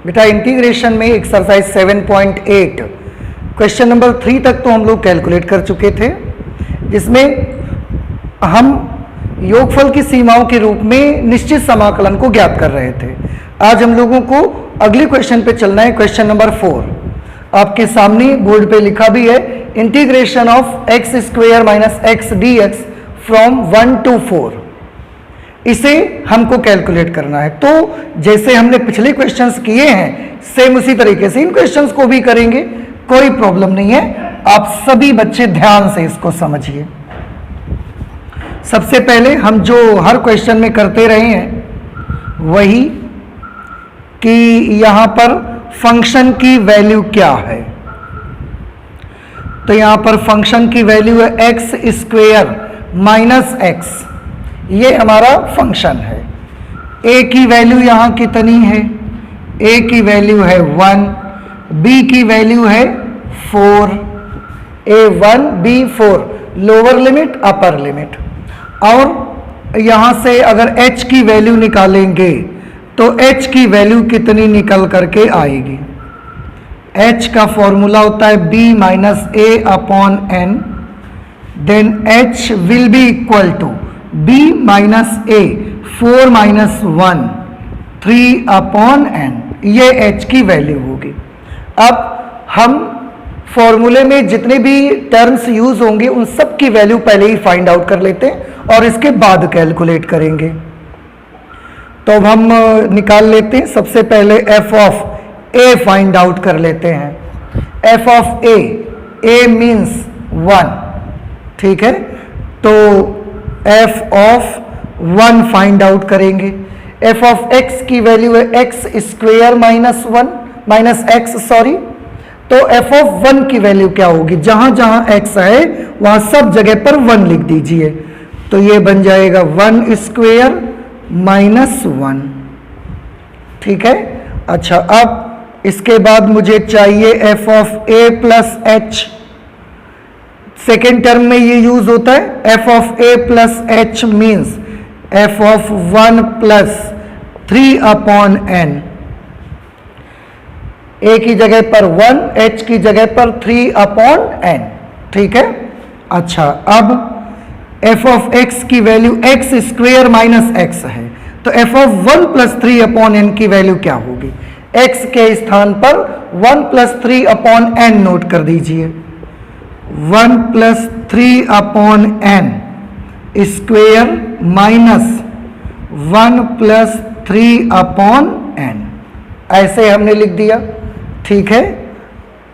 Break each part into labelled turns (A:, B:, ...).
A: बेटा इंटीग्रेशन में exercise 7.8 question number 3 तक तो हम लोग कैलकुलेट कर चुके थे, जिसमें हम योगफल की सीमाओं के रूप में निश्चित समाकलन को ज्ञात कर रहे थे। आज हम लोगों को अगले क्वेश्चन पे चलना है, क्वेश्चन नंबर 4। आपके सामने बोर्ड पे लिखा भी है, integration of x square minus x d x from 1 to 4। इसे हमको कैलकुलेट करना है। तो जैसे हमने पिछले क्वेश्चंस किए हैं, सेम उसी तरीके से इन क्वेश्चंस को भी करेंगे, कोई प्रॉब्लम नहीं है। आप सभी बच्चे ध्यान से इसको समझिए। सबसे पहले हम जो हर क्वेश्चन में करते रहे हैं वही कि यहां पर फंक्शन की वैल्यू क्या है। तो यहां पर फंक्शन की वैल्यू है एक्स स्क्वेयर माइनस एक्स, ये हमारा फंक्शन है। a की वैल्यू यहां कितनी है? a की वैल्यू है 1, b की वैल्यू है 4, a1 b4, lower limit upper limit. और यहां से अगर h की वैल्यू निकालेंगे तो h की वैल्यू कितनी निकल करके आएगी? h का फॉर्मूला होता है b minus a upon n, then h will be equal to b minus a 4 minus 1 3 upon n, ये h की वैल्यू होगी। अब हम फॉर्मूले में जितने भी टर्म्स यूज होंगे उन सब की वैल्यू पहले ही फाइंड आउट कर लेते हैं और इसके बाद कैलकुलेट करेंगे। तो अब हम निकाल लेते हैं। सबसे पहले f of a find out कर लेते हैं। f ऑफ a मीन्स 1, ठीक है। तो f ऑफ 1 फाइंड आउट करेंगे। f ऑफ x की वैल्यू है x square minus 1 minus x, sorry. तो f ऑफ 1 की वैल्यू क्या होगी? जहां जहां x है वहां सब जगह पर 1 लिख दीजिए। तो ये बन जाएगा 1 स्क्वेयर माइनस 1, ठीक है। अच्छा, अब इसके बाद मुझे चाहिए f of a plus h। Second term में ये यूज होता है। f of a plus h means f of 1 plus 3 upon n। a की जगह पर 1, h की जगह पर 3 अपॉन n, ठीक है। अच्छा, अब f ऑफ x की value x square minus x है, तो f of 1 plus 3 upon n की वैल्यू क्या होगी? x के स्थान पर 1 प्लस 3 अपॉन n नोट कर दीजिए। 1 plus 3 upon n square minus 1 plus 3 upon n, ऐसे हमने लिख दिया, ठीक है।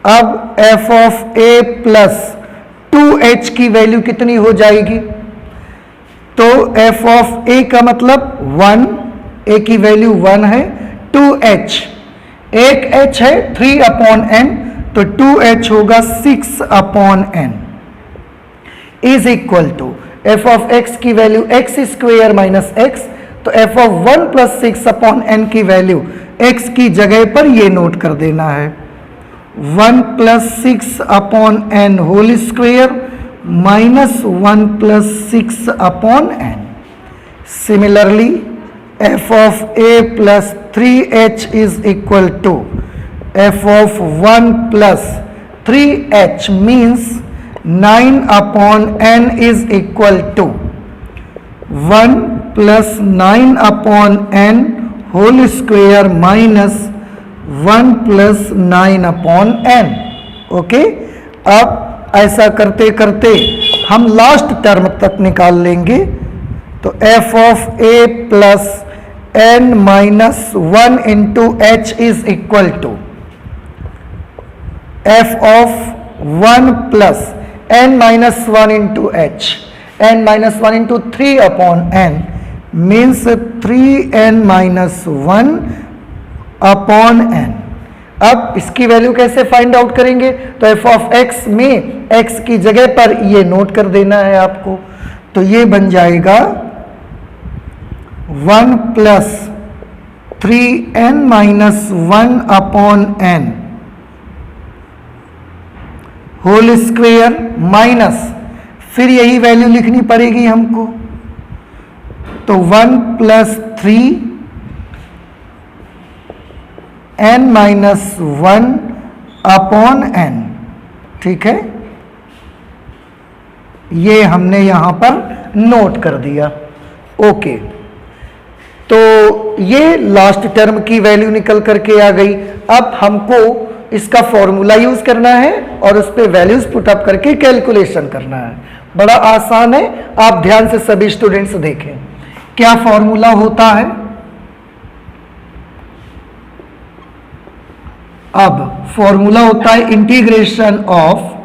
A: अब f of a plus 2h की वैल्यू कितनी हो जाएगी? तो f ऑफ a का मतलब 1, a की वैल्यू 1 है, 2h, एक h है 3 अपॉन n, तो 2h होगा 6 upon n is equal to f of x की value x square minus x, तो f of 1 plus 6 upon n की वैल्यू x की जगह पर ये नोट कर देना है, 1 plus 6 upon n whole square minus 1 plus 6 upon n। Similarly f of a plus 3h is equal to f of 1 plus 3h means 9 upon n is equal to 1 plus 9 upon n whole square minus 1 plus 9 upon n। Okay, अब ऐसा करते करते हम last term तक निकाल लेंगे। तो f of a plus n minus 1 into h is equal to f of 1 plus n minus 1 into h, n minus 1 into 3 upon n means 3n minus 1 upon n। अब इसकी वैल्यू कैसे find out करेंगे? तो f of x में x की जगह पर ये नोट कर देना है आपको। तो ये बन जाएगा 1 plus 3n minus 1 upon n whole square minus, फिर यही वैल्यू लिखनी पड़ेगी हमको। तो 1 plus 3 n minus 1 upon n, ठीक है, ये हमने यहां पर नोट कर दिया। ओके, तो ये लास्ट टर्म की वैल्यू निकल करके आ गई। अब हमको इसका फॉर्मूला यूज करना है और उस पर वैल्यूज पुट अप करके कैलकुलेशन करना है। बड़ा आसान है, आप ध्यान से सभी स्टूडेंट्स देखें क्या फॉर्मूला होता है। अब फॉर्मूला होता है integration of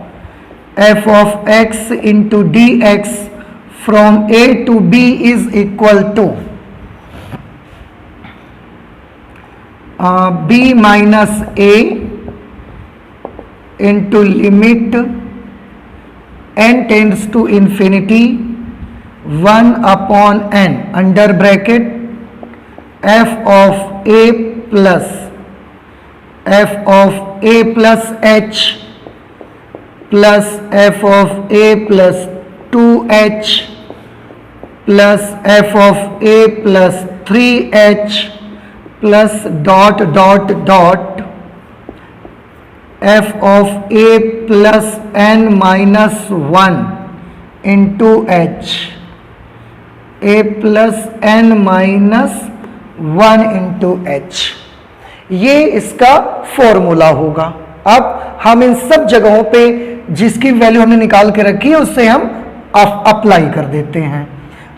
A: f of x into dx from a to b is equal to b minus a into limit n tends to infinity 1 upon n under bracket f of a plus h plus f of a plus 2h plus f of a plus 3h plus dot dot dot f of a plus n minus 1 into h a plus n minus 1 into h, ये इसका formula होगा। अब हम इन सब जगहों पे जिसकी value हमने निकाल के रखी है उससे हम अप्लाई कर देते हैं।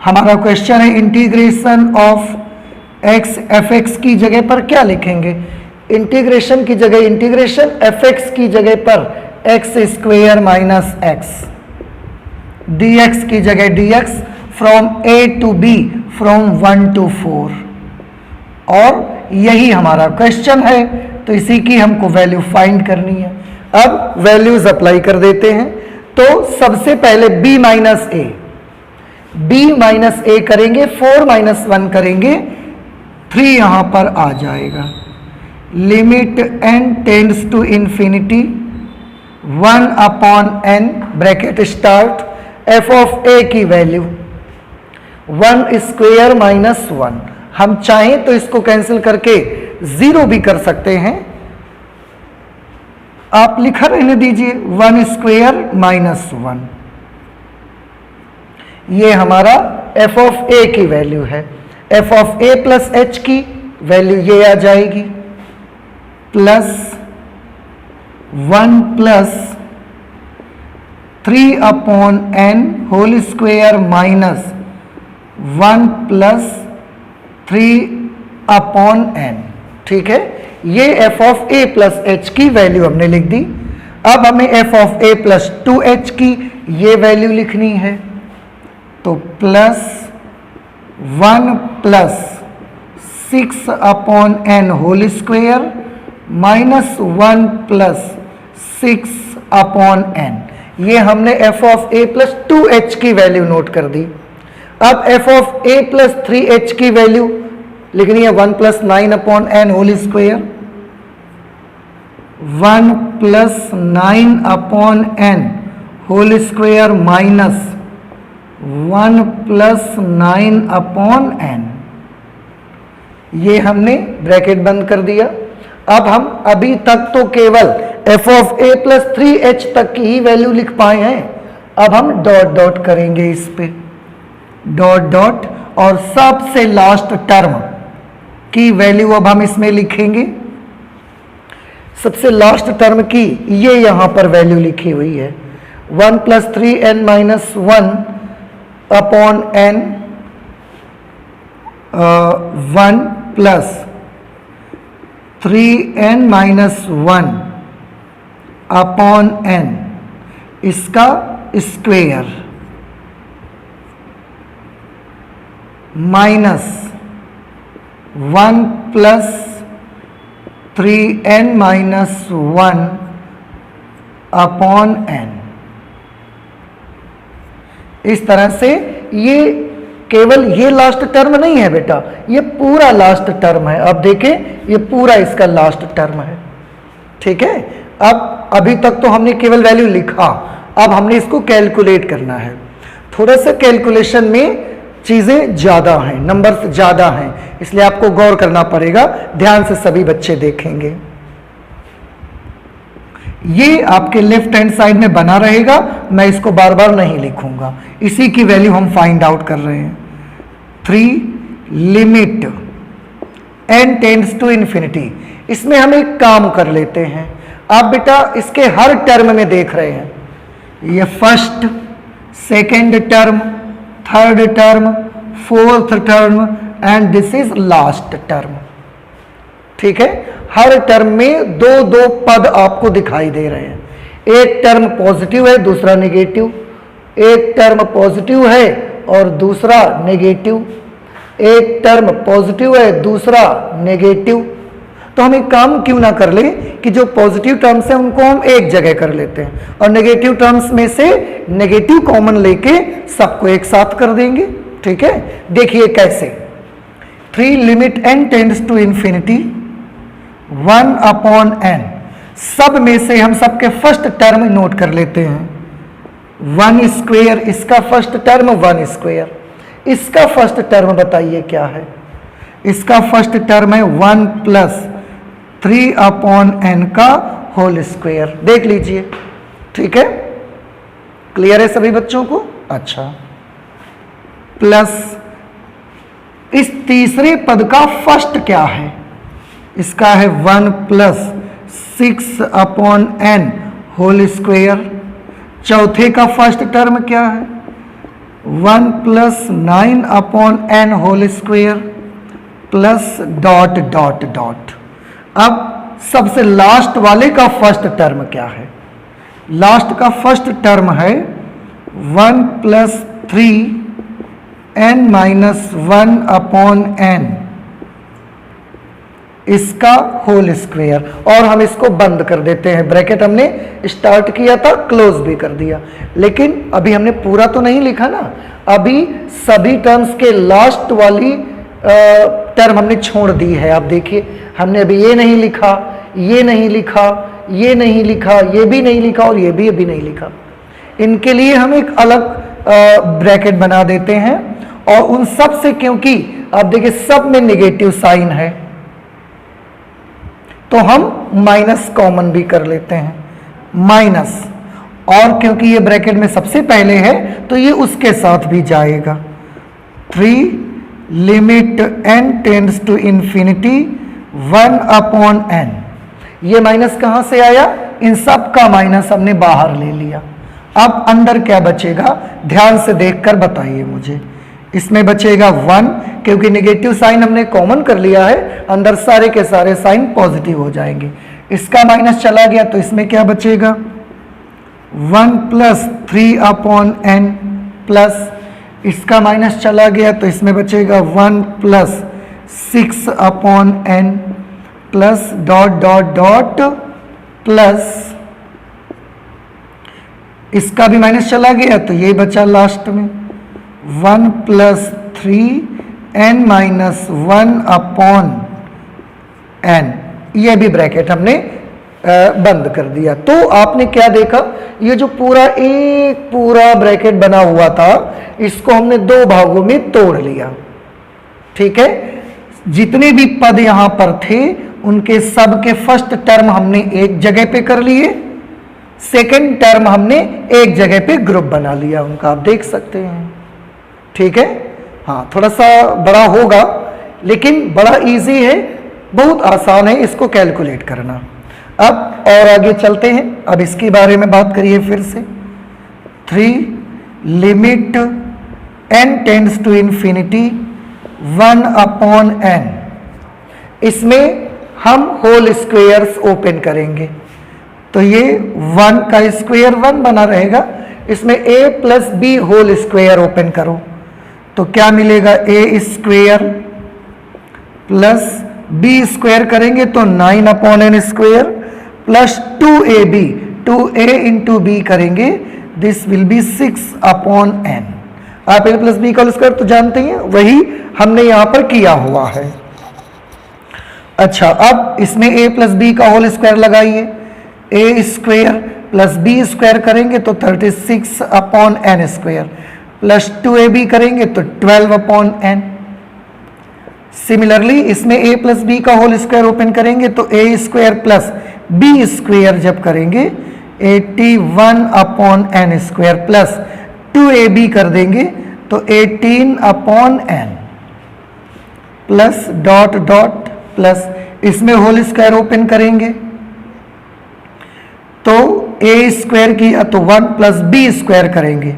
A: हमारा क्वेश्चन है integration of x F x की जगह पर क्या लिखेंगे? इंटीग्रेशन की जगह इंटीग्रेशन, एफ एक्स की जगह पर x square minus x, d x की जगह d x from A to B, from 1 to 4, और यही हमारा क्वेश्चन है। तो इसी की हमको वैल्यू फाइंड करनी है। अब वैल्यूज अप्लाई कर देते हैं। तो सबसे पहले b माइनस ए करेंगे, 4 माइनस 1 करेंगे, 3 यहां पर आ जाएगा। Limit n tends to infinity 1 upon n bracket start, f of a की वैल्यू 1 स्क्वेयर माइनस 1, हम चाहें तो इसको कैंसिल करके 0 भी कर सकते हैं, आप लिखा रहने दीजिए 1 स्क्वेयर माइनस 1। ये हमारा f ऑफ a की वैल्यू है। f of a plus h की वैल्यू ये आ जाएगी plus 1 plus 3 upon n whole square minus 1 plus 3 upon n, ठीक है। ये f of a plus h की वैल्यू हमने लिख दी। अब हमें f of a plus 2h की ये वैल्यू लिखनी है, तो plus 1 plus 6 upon n whole square minus 1 plus 6 upon n, ये हमने f of a plus 2h की वैल्यू नोट कर दी। अब f of a plus 3h की वैल्यू लिखनी है 1 plus 9 upon n whole square, 1 plus 9 upon n whole square minus 1 plus 9 upon n, ये हमने ब्रैकेट बंद कर दिया। अब हम अभी तक तो केवल f of a plus 3h तक की ही वैल्यू लिख पाए हैं। अब हम डॉट डॉट करेंगे इस पे, डॉट डॉट, और सबसे लास्ट टर्म की वैल्यू अब हम इसमें लिखेंगे। सबसे लास्ट टर्म की ये यहां पर वैल्यू लिखी हुई है 1 plus 3n minus 1 upon n, 1 plus 3n minus 1 upon n, इसका square minus 1 plus 3n minus 1 upon n। इस तरह से ये केवल ये लास्ट टर्म नहीं है बेटा, ये पूरा लास्ट टर्म है। अब देखें, ये पूरा इसका लास्ट टर्म है, ठीक है। अब अभी तक तो हमने केवल वैल्यू लिखा, अब हमने इसको कैलकुलेट करना है। थोड़ा सा कैलकुलेशन में चीजें ज्यादा हैं, नंबर्स ज्यादा हैं, इसलिए आपको गौर करना पड़ेगा। ध्यान से सभी बच्चे देखेंगे। ये आपके लेफ्ट हैंड साइड में बना रहेगा, मैं इसको बार बार नहीं लिखूंगा, इसी की वैल्यू हम फाइंड आउट कर रहे हैं। 3 limit n tends to infinity. इसमें हम एक काम कर लेते हैं। आप बेटा इसके हर टर्म में देख रहे हैं, ये first, second term, third term, fourth term and this is last term. ठीक है, हर टर्म में दो दो पद आपको दिखाई दे रहे हैं। एक टर्म पॉजिटिव है, दूसरा नेगेटिव, एक टर्म पॉजिटिव है और दूसरा नेगेटिव, एक टर्म पॉजिटिव है, दूसरा नेगेटिव। तो हम एक काम क्यों ना कर ले कि जो पॉजिटिव टर्म्स हैं उनको हम एक जगह कर लेते हैं और नेगेटिव टर्म्स में से नेगेटिव कॉमन लेके सबको एक साथ कर देंगे। ठीक है, देखिए कैसे। 3 limit n tends to infinity 1 upon n। सब में से हम सबके फर्स्ट टर्म नोट कर लेते हैं। 1 स्क्वेयर, इसका फर्स्ट टर्म 1 स्क्वेयर। इसका फर्स्ट टर्म बताइए क्या है? इसका फर्स्ट टर्म है 1 प्लस 3 अपॉन n का होल स्क्वेयर। देख लीजिए, ठीक है, क्लियर है सभी बच्चों को? अच्छा, प्लस इस तीसरे पद का फर्स्ट क्या है? इसका है 1 plus 6 upon n whole square. चौथे का फर्स्ट टर्म क्या है? 1 plus 9 upon n whole square plus dot dot dot. अब सबसे लास्ट वाले का फर्स्ट टर्म क्या है? लास्ट का फर्स्ट टर्म है 1 plus 3 n minus 1 upon n, इसका होल स्क्वायर। और हम इसको बंद कर देते हैं, ब्रैकेट हमने स्टार्ट किया था, क्लोज भी कर दिया, लेकिन अभी हमने पूरा तो नहीं लिखा ना। अभी सभी टर्म्स के लास्ट वाली टर्म हमने छोड़ दी है। आप देखिए, हमने अभी ये नहीं लिखा, ये नहीं लिखा, ये नहीं लिखा, ये भी नहीं लिखा और ये भी अभी नहीं लिखा। इनके लिए हम एक अलग ब्रैकेट बना देते हैं और उन सब से, क्योंकि आप देखिए सब में नेगेटिव साइन है, तो हम माइनस कॉमन भी कर लेते हैं, माइनस। और क्योंकि ये ब्रैकेट में सबसे पहले है तो ये उसके साथ भी जाएगा। 3 limit n tends to infinity 1 upon n। ये माइनस कहां से आया? इन सब का माइनस हमने बाहर ले लिया। अब अंदर क्या बचेगा? ध्यान से देखकर बताइए मुझे। इसमें बचेगा 1, क्योंकि नेगेटिव साइन हमने कॉमन कर लिया है, अंदर सारे के सारे साइन पॉजिटिव हो जाएंगे। इसका माइनस चला गया तो इसमें क्या बचेगा? 1 प्लस 3 अपॉन n प्लस, इसका माइनस चला गया तो इसमें बचेगा 1 plus 6 upon n plus dot dot dot plus, इसका भी माइनस चला गया तो ये बचा लास्ट में 1 plus 3 n minus 1 upon n। ये भी ब्रैकेट हमने बंद कर दिया। तो आपने क्या देखा? ये जो पूरा ब्रैकेट बना हुआ था, इसको हमने दो भागों में तोड़ लिया। ठीक है, जितने भी पद यहां पर थे उनके सब के फर्स्ट टर्म हमने एक जगह पे कर लिए, सेकंड टर्म हमने एक जगह पे ग्रुप बना लिया उनका, आप देख सकते हैं। ठीक है, हाँ, थोड़ा सा बड़ा होगा लेकिन बड़ा इजी है, बहुत आसान है इसको कैलकुलेट करना। अब और आगे चलते हैं, अब इसके बारे में बात करिए फिर से। 3 limit n tends to infinity 1 upon n। इसमें हम होल स्क्वेयर्स ओपन करेंगे तो ये 1 का स्क्वायर 1 बना रहेगा। इसमें a plus B whole square open करो तो क्या मिलेगा? a square plus b square करेंगे तो 9 upon n square plus 2ab, 2a into B करेंगे, this will be 6 upon n। आप a प्लस बी का होल स्क्वायर तो जानते हैं, वही हमने यहां पर किया हुआ है। अच्छा, अब इसमें a प्लस बी का होल स्क्वायर लगाइए, a square plus b square करेंगे तो 36 upon n square plus 2ab करेंगे तो 12/n। सिमिलरली इसमें a प्लस बी का होल स्क्वायर ओपन करेंगे तो a square plus b square जब करेंगे 81/n स्क्वायर प्लस 2ab कर देंगे तो 18/n plus dot dot plus इसमें होल स्क्वायर ओपन करेंगे तो a स्क्वायर किया तो 1 प्लस बी स्क्वायर करेंगे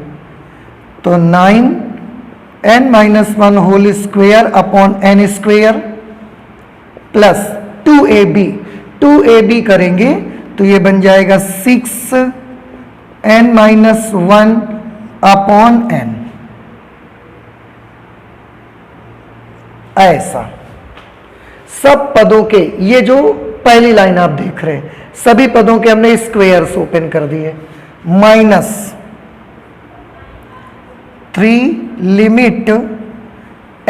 A: तो 9n-1 whole square upon n square plus 2ab करेंगे तो ये बन जाएगा 6n-1 अपॉन n। ऐसा सब पदों के, ये जो पहली लाइन आप देख रहे हैं सभी पदों के हमने स्क्वायर्स ओपन कर दिए। Minus 3 limit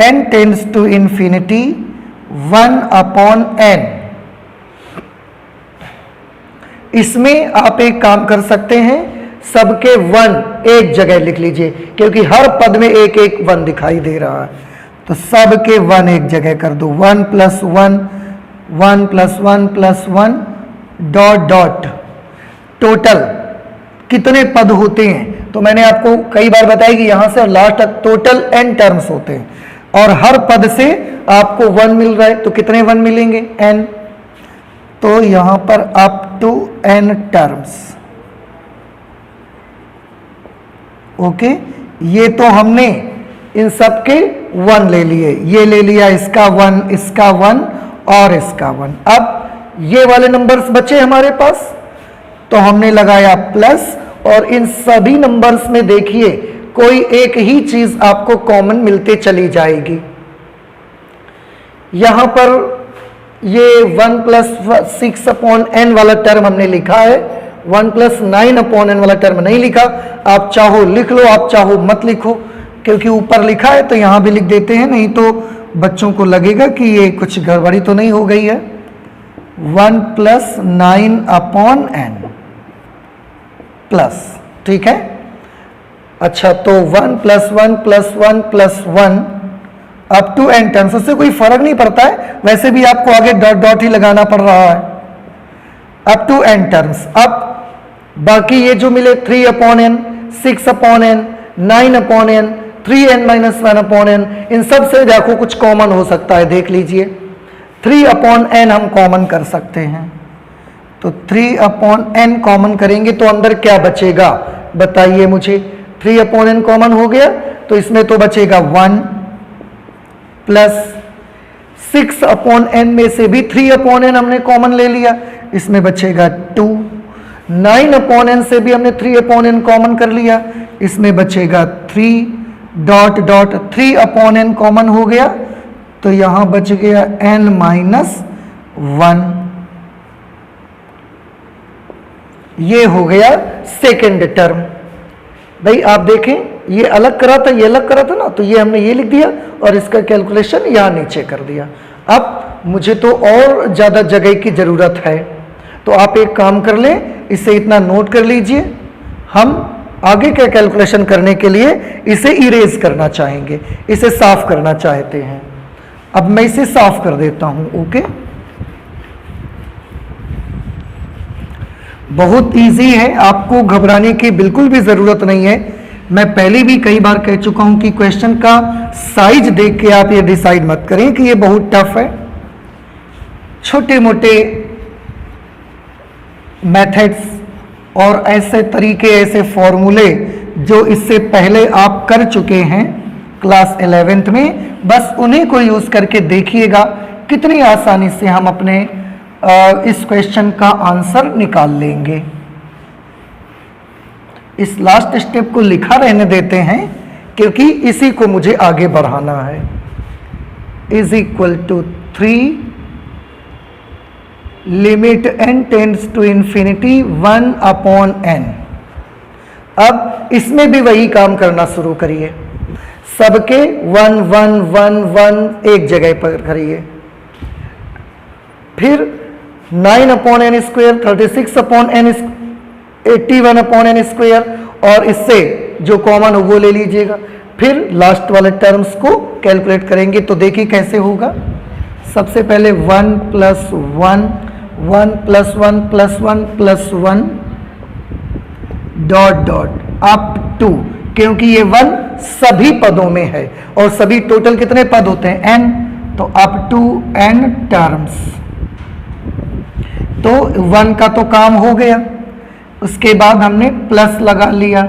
A: n tends to infinity 1/n। इसमें आप एक काम कर सकते हैं, सबके 1 एक जगह लिख लीजिए क्योंकि हर पद में एक एक 1 दिखाई दे रहा है, तो सबके 1 एक जगह कर दो। 1 + 1 1 + 1 + 1 डॉट डॉट टोटल कितने पद होते हैं, तो मैंने आपको कई बार बताया कि यहां से लास्ट तक टोटल n टर्म्स होते हैं और हर पद से आपको 1 मिल रहा है तो कितने 1 मिलेंगे n, तो यहां पर up to n terms. Okay, ये तो हमने इन सब के 1 ले लिए, ये ले लिया इसका 1, इसका 1 और इसका 1। अब ये वाले नंबर्स बचे हमारे पास तो हमने लगाया प्लस, और इन सभी नंबर्स में देखिए कोई एक ही चीज आपको कॉमन मिलते चली जाएगी। यहां पर ये 1 + 6/n वाला टर्म हमने लिखा है, 1 + 9/n वाला टर्म नहीं लिखा। आप चाहो लिख लो, आप चाहो मत लिखो, क्योंकि ऊपर लिखा है तो यहां भी लिख देते हैं, नहीं तो बच्चों को लगेगा कि ये कुछ गड़बड़ी तो नहीं हो गई है। 1 + 9/n प्लस, ठीक है। अच्छा, तो 1 + 1 + 1 + 1 अप टू n टर्म्स, उससे कोई फर्क नहीं पड़ता है, वैसे भी आपको आगे डॉट डॉट ही लगाना पड़ रहा है। Up to n terms. अब बाकी ये जो मिले 3/n 6/n 9/n 3n-1/n, इन सब से देखो कुछ कॉमन हो सकता है, देख लीजिए 3/n हम कॉमन कर सकते हैं, तो 3/n कॉमन करेंगे तो अंदर क्या बचेगा बताइए मुझे। 3/n कॉमन हो गया तो इसमें तो बचेगा 1 प्लस 6/n में से भी 3/n हमने कॉमन ले लिया, इसमें बचेगा 2। 9/n से भी हमने 3/n कॉमन कर लिया, इसमें बचेगा 3 डॉट डॉट 3/n कॉमन हो गया तो यहां बच गया n-1। ये हो गया सेकेंड टर्म। भाई आप देखें, ये अलग करा था, ये अलग करा था ना, तो ये हमने ये लिख दिया और इसका कैलकुलेशन यहां नीचे कर दिया। अब मुझे तो और ज्यादा जगह की जरूरत है, तो आप एक काम कर लें, इसे इतना नोट कर लीजिए। हम आगे का कैलकुलेशन करने के लिए इसे इरेज करना चाहेंगे, इसे साफ करना चाहते हैं। अब मैं इसे साफ कर देता हूं। ओके, बहुत इजी है, आपको घबराने की बिल्कुल भी जरूरत नहीं है। मैं पहले भी कई बार कह चुका हूं कि क्वेश्चन का साइज देख के आप ये डिसाइड मत करें कि ये बहुत टफ है। छोटे मोटे मेथड्स और ऐसे तरीके, ऐसे फॉर्मूले जो इससे पहले आप कर चुके हैं क्लास 11th में, बस उन्हीं को यूज करके देखिएगा कितनी आसानी से हम अपने इस क्वेश्चन का आंसर निकाल लेंगे। इस लास्ट स्टेप को लिखा रहने देते हैं क्योंकि इसी को मुझे आगे बढ़ाना है। Is equal to 3 limit n tends to infinity 1/n। अब इसमें भी वही काम करना शुरू करिए, सबके 1 1 1 1 एक जगह पर करिए, फिर 9/n square 36/n 81/n square, और इससे जो कॉमन हो वो ले लीजिएगा, फिर लास्ट वाले टर्म्स को कैलकुलेट करेंगे। तो देखिए कैसे होगा। सबसे पहले 1 plus 1, 1 plus 1 plus 1 plus 1 dot dot up to, क्योंकि ये 1 सभी पदों में है और सभी टोटल कितने पद होते हैं, n, तो अप टू n टर्म्स। तो 1 का तो काम हो गया, उसके बाद हमने प्लस लगा लिया।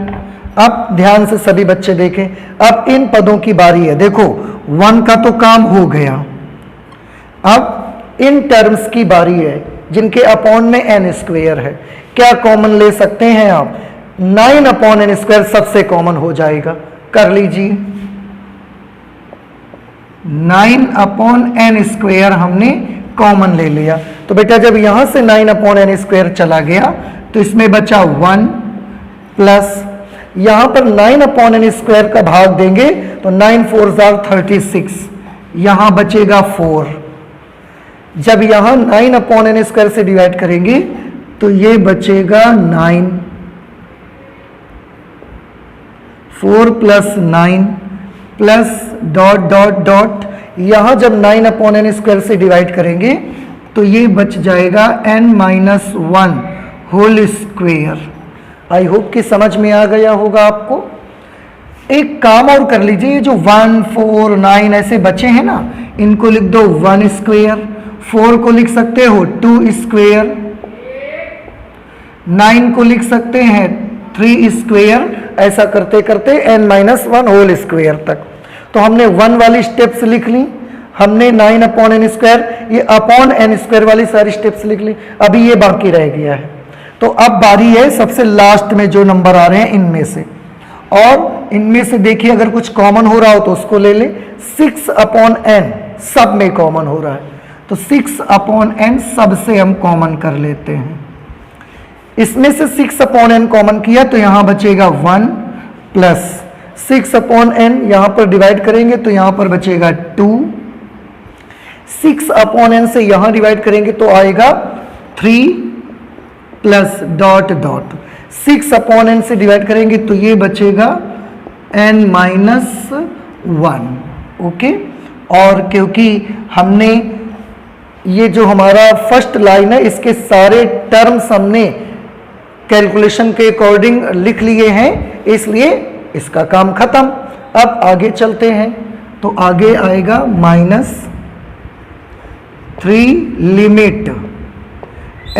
A: अब ध्यान से सभी बच्चे देखें, अब इन पदों की बारी है। देखो 1 का तो काम हो गया, अब इन टर्म्स की बारी है जिनके अपॉन में n स्क्वायर है। क्या कॉमन ले सकते हैं आप, 9 अपॉन n स्क्वायर सबसे कॉमन हो जाएगा, कर लीजिए। 9 अपॉन n स्क्वायर हमने कॉमन ले लिया। तो बेटा जब यहां से 9 अपॉन n स्क्वायर चला गया तो इसमें बचा 1 प्लस, यहां पर 9 अपॉन n स्क्वायर का भाग देंगे तो 9 4 36, यहां बचेगा 4। जब यहां 9 अपॉन n स्क्वायर से डिवाइड करेंगे तो ये बचेगा 9, 4 plus 9 plus dot dot dot, यहां जब 9 अपॉन n स्क्वायर से डिवाइड करेंगे तो ये बच जाएगा n minus 1 whole square. I hope कि समझ में आ गया होगा आपको। एक काम और कर लीजिए, ये जो 1 4 9 ऐसे बचे हैं ना, इनको लिख दो 1 स्क्वायर, 4 को लिख सकते हो 2 स्क्वायर, 9 को लिख सकते हैं 3 स्क्वायर, ऐसा करते करते n माइनस 1 होल स्क्वायर तक। तो हमने 1 वाली स्टेप्स लिख ली, हमने 9 अपॉन n स्क्वायर, ये अपॉन n स्क्वायर वाली सारी स्टेप्स लिख ली, अभी ये बाकी रह गया है। तो अब बारी है सबसे लास्ट में जो नंबर आ रहे हैं इनमें से, और इनमें से देखिए अगर कुछ कॉमन हो रहा हो तो उसको ले ले। 6 अपॉन n सब में कॉमन हो रहा है, तो 6 अपॉन n सबसे हम कॉमन कर लेते हैं। इसमें से 6 अपॉन n कॉमन किया तो यहां बचेगा 1 प्लस 6 अपॉन n, यहां पर डिवाइड करेंगे तो यहां पर बचेगा 2, 6 अपॉन n से यहां डिवाइड करेंगे तो आएगा 3 plus dot dot, 6 upon n से डिवाइड करेंगे तो ये बचेगा n माइनस 1। ओके, और क्योंकि हमने ये जो हमारा फर्स्ट लाइन है इसके सारे टर्म्स हमने कैलकुलेशन के अकॉर्डिंग लिख लिए हैं, इसलिए इसका काम खत्म। अब आगे चलते हैं, तो आगे आएगा -3 limit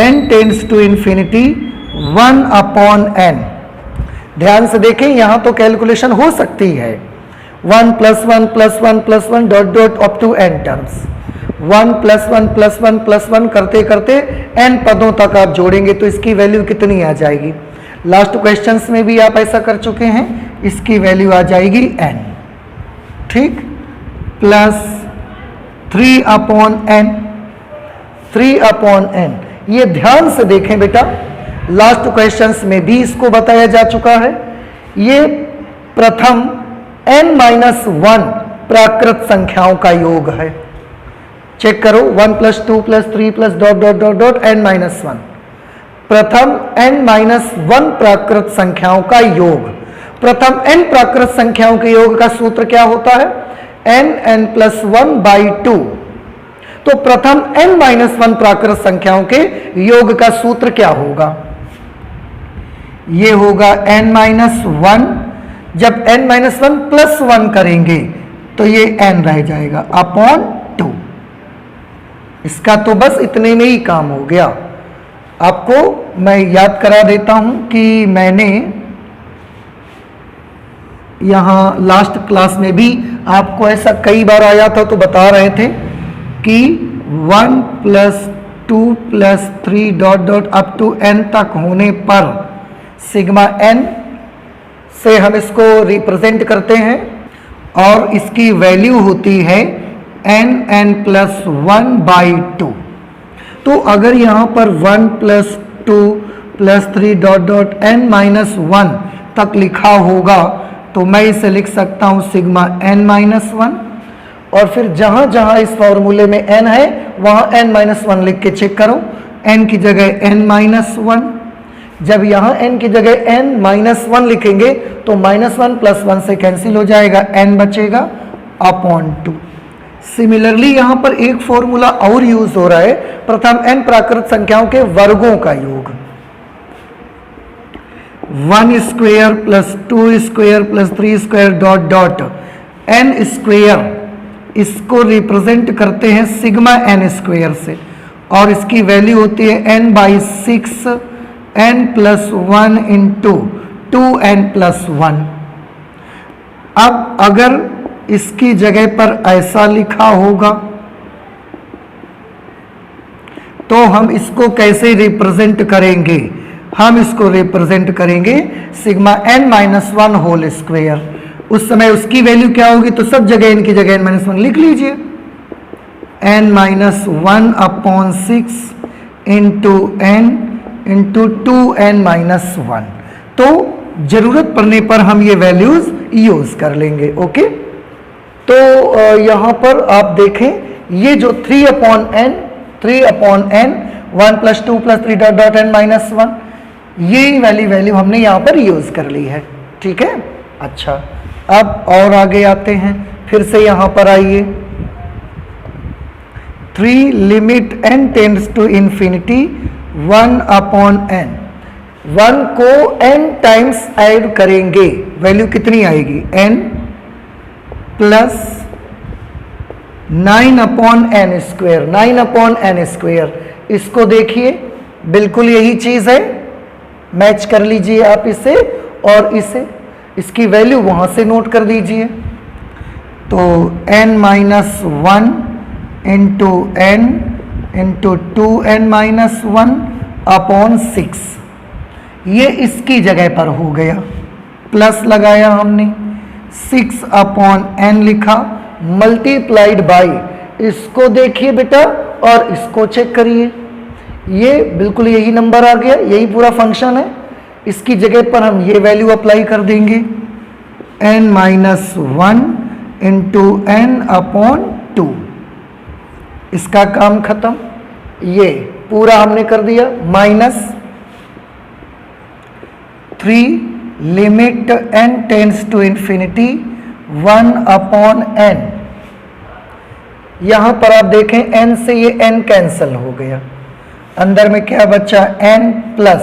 A: n tends to infinity 1 upon n। ध्यान से देखें, यहां तो कैलकुलेशन हो सकती है 1 plus 1 plus 1 plus 1 dot dot up to n terms, 1 plus 1 plus 1 plus 1 करते करते n पदों तक आप जोड़ेंगे तो इसकी वैल्यू कितनी आ जाएगी। लास्ट क्वेश्चंस में भी आप ऐसा कर चुके हैं, इसकी वैल्यू आ जाएगी n, ठीक, plus 3 upon n, 3 upon n। ये ध्यान से देखें बेटा, लास्ट क्वेश्चंस में भी इसको बताया जा चुका है। ये प्रथम n माइनस 1 प्राकृत संख्याओं का योग है। चेक करो, 1 plus 2 plus 3 plus dot dot dot dot n minus 1, प्रथम n माइनस 1 प्राकृत संख्याओं का योग। प्रथम n प्राकृत संख्याओं के योग का सूत्र क्या होता है, n प्लस 1 बाई 2। तो प्रथम n माइनस 1 प्राकृत संख्याओं के योग का सूत्र क्या होगा, ये होगा n माइनस 1, जब n माइनस 1 प्लस 1 करेंगे तो ये n रह जाएगा अपॉन 2। इसका तो बस इतने में ही काम हो गया। आपको मैं याद करा देता हूं कि मैंने यहां लास्ट क्लास में भी आपको ऐसा कई बार आया था, तो बता रहे थे कि 1 plus 2 plus 3 dot dot up to n तक होने पर सिग्मा n से हम इसको रिप्रेजेंट करते हैं और इसकी वैल्यू होती है n प्लस 1 बाई 2। तो अगर यहाँ पर 1 plus 2 plus 3 dot dot n minus 1 तक लिखा होगा तो मैं इसे लिख सकता हूँ सिग्मा n माइनस 1, और फिर जहाँ जहाँ इस फॉर्मूले में n है वहाँ n माइनस 1 लिख के चेक करो, n की जगह n माइनस 1, जब यहाँ n की जगह n -1 लिखेंगे तो -1 + 1 से कैंसिल हो जाएगा, n बचेगा अपॉन 2। सिमिलरली यहाँ पर एक फॉर्मूला और यूज हो रहा है, प्रथम n प्राकृत संख्याओं के वर्गों का योग, 1 square plus 2 square plus 3 square dot dot n square, इसको रिप्रेजेंट करते हैं सिग्मा n स्क्वायर से, और इसकी वैल्यू होती है n/6 n + 1 इंटू 2n + 1। अब अगर इसकी जगह पर ऐसा लिखा होगा तो हम इसको कैसे रिप्रेजेंट करेंगे? हम इसको रिप्रेजेंट करेंगे सिग्मा n-1 होल स्क्वायर। उस समय उसकी वैल्यू क्या होगी? तो सब जगह n की जगह n-1 लिख लीजिए, n-1 upon 6 into n into 2n-1। तो जरूरत पड़ने पर हम ये वैल्यूज यूज कर लेंगे। ओके, तो यहाँ पर आप देखें ये जो 3/n 1 + 2 + 3 डॉट डॉट n-1, ये वाली वैल्यू हमने यहाँ पर यूज कर ली है। ठीक है, अच्छा अब और आगे आते हैं, फिर से यहाँ पर आइए, 3 limit n tends to infinity 1/n। 1 को n टाइम्स ऐड करेंगे, वैल्यू कितनी आएगी? n plus 9/n square, 9/n square. इसको देखिए, बिल्कुल यही चीज है, मैच कर लीजिए आप इसे और इसे, इसकी वैल्यू वहां से नोट कर दीजिए। तो n-1 into n into 2n-1 upon 6, ये इसकी जगह पर हो गया, प्लस लगाया हमने, 6/n लिखा, मल्टीप्लाइड बाई, इसको देखिए बेटा और इसको चेक करिए, ये बिल्कुल यही नंबर आ गया, यही पूरा फंक्शन है। इसकी जगह पर हम ये वैल्यू अप्लाई कर देंगे, n-1 इंटू n/2। इसका काम खत्म, ये पूरा हमने कर दिया, -3 limit n tends to infinity 1/n। यहां पर आप देखें n से ये n कैंसिल हो गया, अंदर में क्या बचा? n प्लस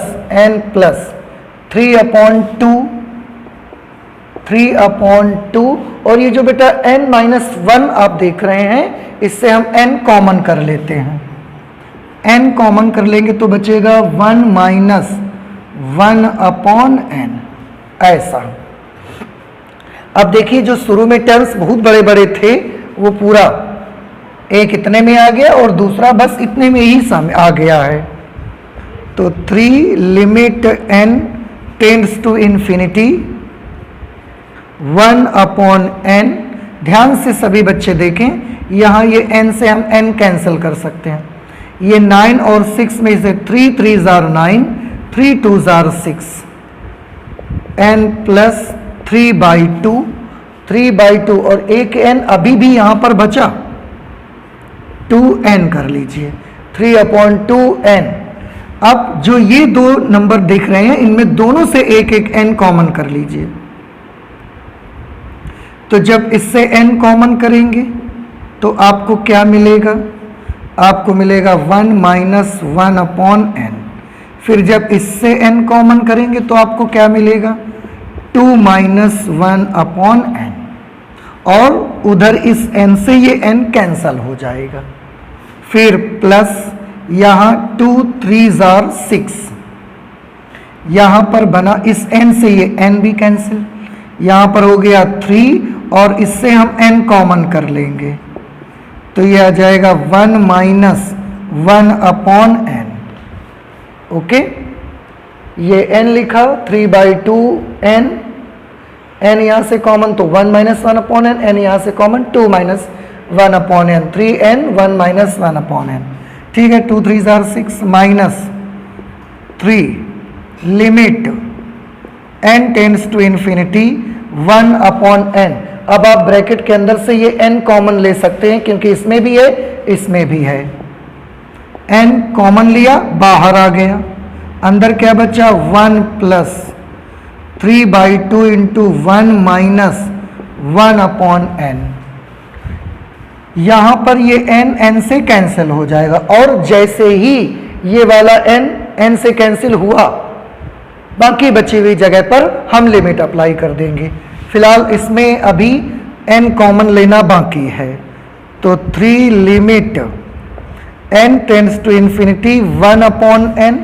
A: 3/2, और ये जो बेटा n-1 आप देख रहे हैं, इससे हम n कॉमन कर लेते हैं, n कॉमन कर लेंगे तो बचेगा 1 - 1/n, ऐसा। अब देखिए जो शुरू में टर्म्स बहुत बड़े बड़े थे वो पूरा एक इतने में आ गया और दूसरा बस इतने में ही सामने आ गया है। तो 3 limit n tends to infinity 1/n। ध्यान से सभी बच्चे देखें, यहाँ ये n से हम n कैंसिल कर सकते हैं, ये 9 और 6 में से 3 3 जार 9, 3 2 जार 6, n प्लस 3/2 और एक n अभी भी यहाँ पर बचा, 2n कर लीजिए, 3/2n। अब जो ये दो नंबर दिख रहे हैं, इनमें दोनों से एक एक n कॉमन कर लीजिए। तो जब इससे n कॉमन करेंगे तो आपको क्या मिलेगा? आपको मिलेगा 1 - 1/n। फिर जब इससे n कॉमन करेंगे तो आपको क्या मिलेगा? 2 - 1/n। और उधर इस n से ये n कैंसल हो जाएगा। फिर प्लस यहाँ 2 3 जार 6, यहाँ पर बना इस n से ये n भी कैंसिल, यहाँ पर हो गया 3 और इससे हम n कॉमन कर लेंगे तो ये आ जाएगा 1 - 1/n। ओके, ये n लिखा, 3/2n, n यहाँ से कॉमन तो 1 - 1/n, n यहाँ से कॉमन 2 - 1/n, 3n 1 - 1/n। ठीक है, 2 3 जार 6 -3 limit n tends to infinity 1/n। अब आप ब्रैकेट के अंदर से ये n कॉमन ले सकते हैं क्योंकि इसमें भी है इसमें भी है, n कॉमन लिया बाहर आ गया, अंदर क्या बचा 1 प्लस 3/2 इंटू 1 माइनस 1/n। यहां पर ये n से कैंसिल हो जाएगा, और जैसे ही ये वाला n से कैंसिल हुआ, बाकी बची हुई जगह पर हम लिमिट अप्लाई कर देंगे। फिलहाल इसमें अभी n कॉमन लेना बाकी है, तो 3 limit n tends to infinity 1/n।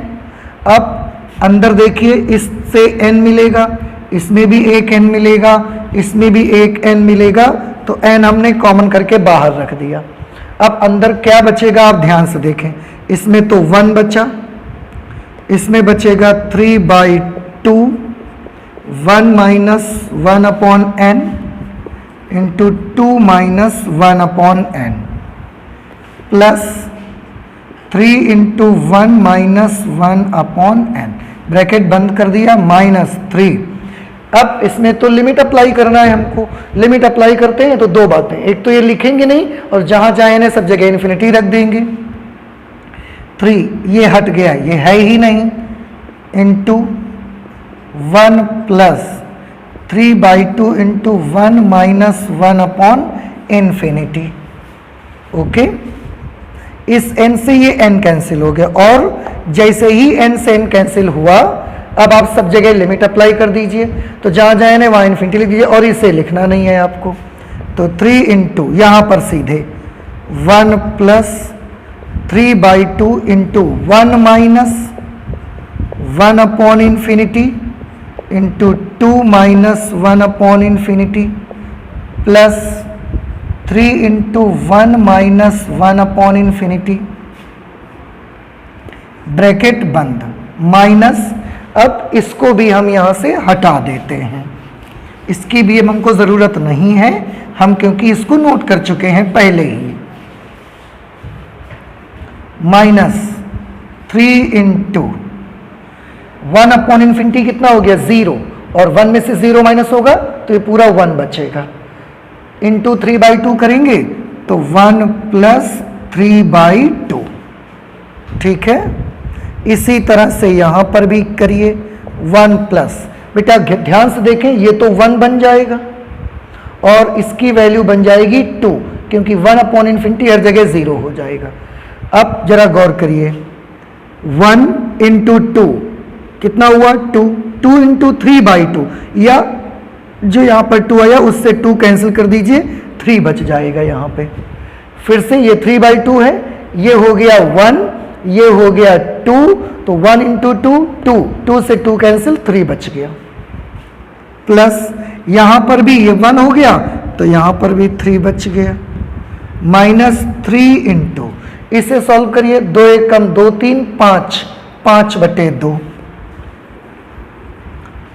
A: अब अंदर देखिए, इससे n मिलेगा, इसमें भी एक n मिलेगा, इसमें भी एक n मिलेगा, तो n हमने कॉमन करके बाहर रख दिया। अब अंदर क्या बचेगा आप ध्यान से देखें, इसमें तो 1 बचा, इसमें बचेगा 3/2 1 minus 1/n into 2 minus 1/n plus 3 into 1 minus 1/n, bracket बंद कर दिया, -3। अब इसमें तो लिमिट अप्लाई करना है हमको। लिमिट अप्लाई करते हैं तो दो बातें, एक तो ये लिखेंगे नहीं और जहां जाए सब जगह इन्फिनिटी रख देंगे। 3 ये हट गया, ये है ही नहीं, इंटू 1 प्लस 3/2 इंटू 1 माइनस 1/इंफिनिटी। ओके, इस n से ये n कैंसिल हो गया, और जैसे ही n से n कैंसिल हुआ, अब आप सब जगह लिमिट अप्लाई कर दीजिए, तो जहां जाए ना वहां इन्फिनिटी लिख दीजिए, और इसे लिखना नहीं है आपको। तो 3 इंटू यहां पर सीधे 1 प्लस 3/2 इंटू 1 माइनस 1/इंफिनिटी इंटू 2 माइनस 1/इंफिनिटी प्लस 3 इंटू 1 माइनस 1/इंफिनिटी, ब्रैकेट बंद, माइनस। अब इसको भी हम यहां से हटा देते हैं, इसकी भी हमको ज़रूरत नहीं है, हम क्योंकि इसको नोट कर चुके हैं पहले ही। -3 इंटू 1/इंफिनिटी कितना हो गया 0, और 1 में से 0 माइनस होगा तो ये पूरा 1 बचेगा, इंटू 3/2 करेंगे तो 1 प्लस 3/2। ठीक है, इसी तरह से यहां पर भी करिए 1 प्लस, बेटा ध्यान से देखें, ये तो 1 बन जाएगा और इसकी वैल्यू बन जाएगी 2, क्योंकि 1/इंफिनिटी हर जगह 0 हो जाएगा। अब जरा गौर करिए, 1 इंटू 2 कितना हुआ 2, 2 इंटू 3/2, या जो यहां पर 2 आया उससे 2 कैंसिल कर दीजिए, 3 बच जाएगा यहां पे। फिर से ये 3/2 है, ये हो गया 1, ये हो गया 2, तो 1 इंटू 2 2, 2 से 2 कैंसिल, 3 बच गया, प्लस यहां पर भी ये 1 हो गया तो यहां पर भी 3 बच गया, -3 इंटू, इसे सॉल्व करिए, 2 1 कम 2 3 5, 5/2,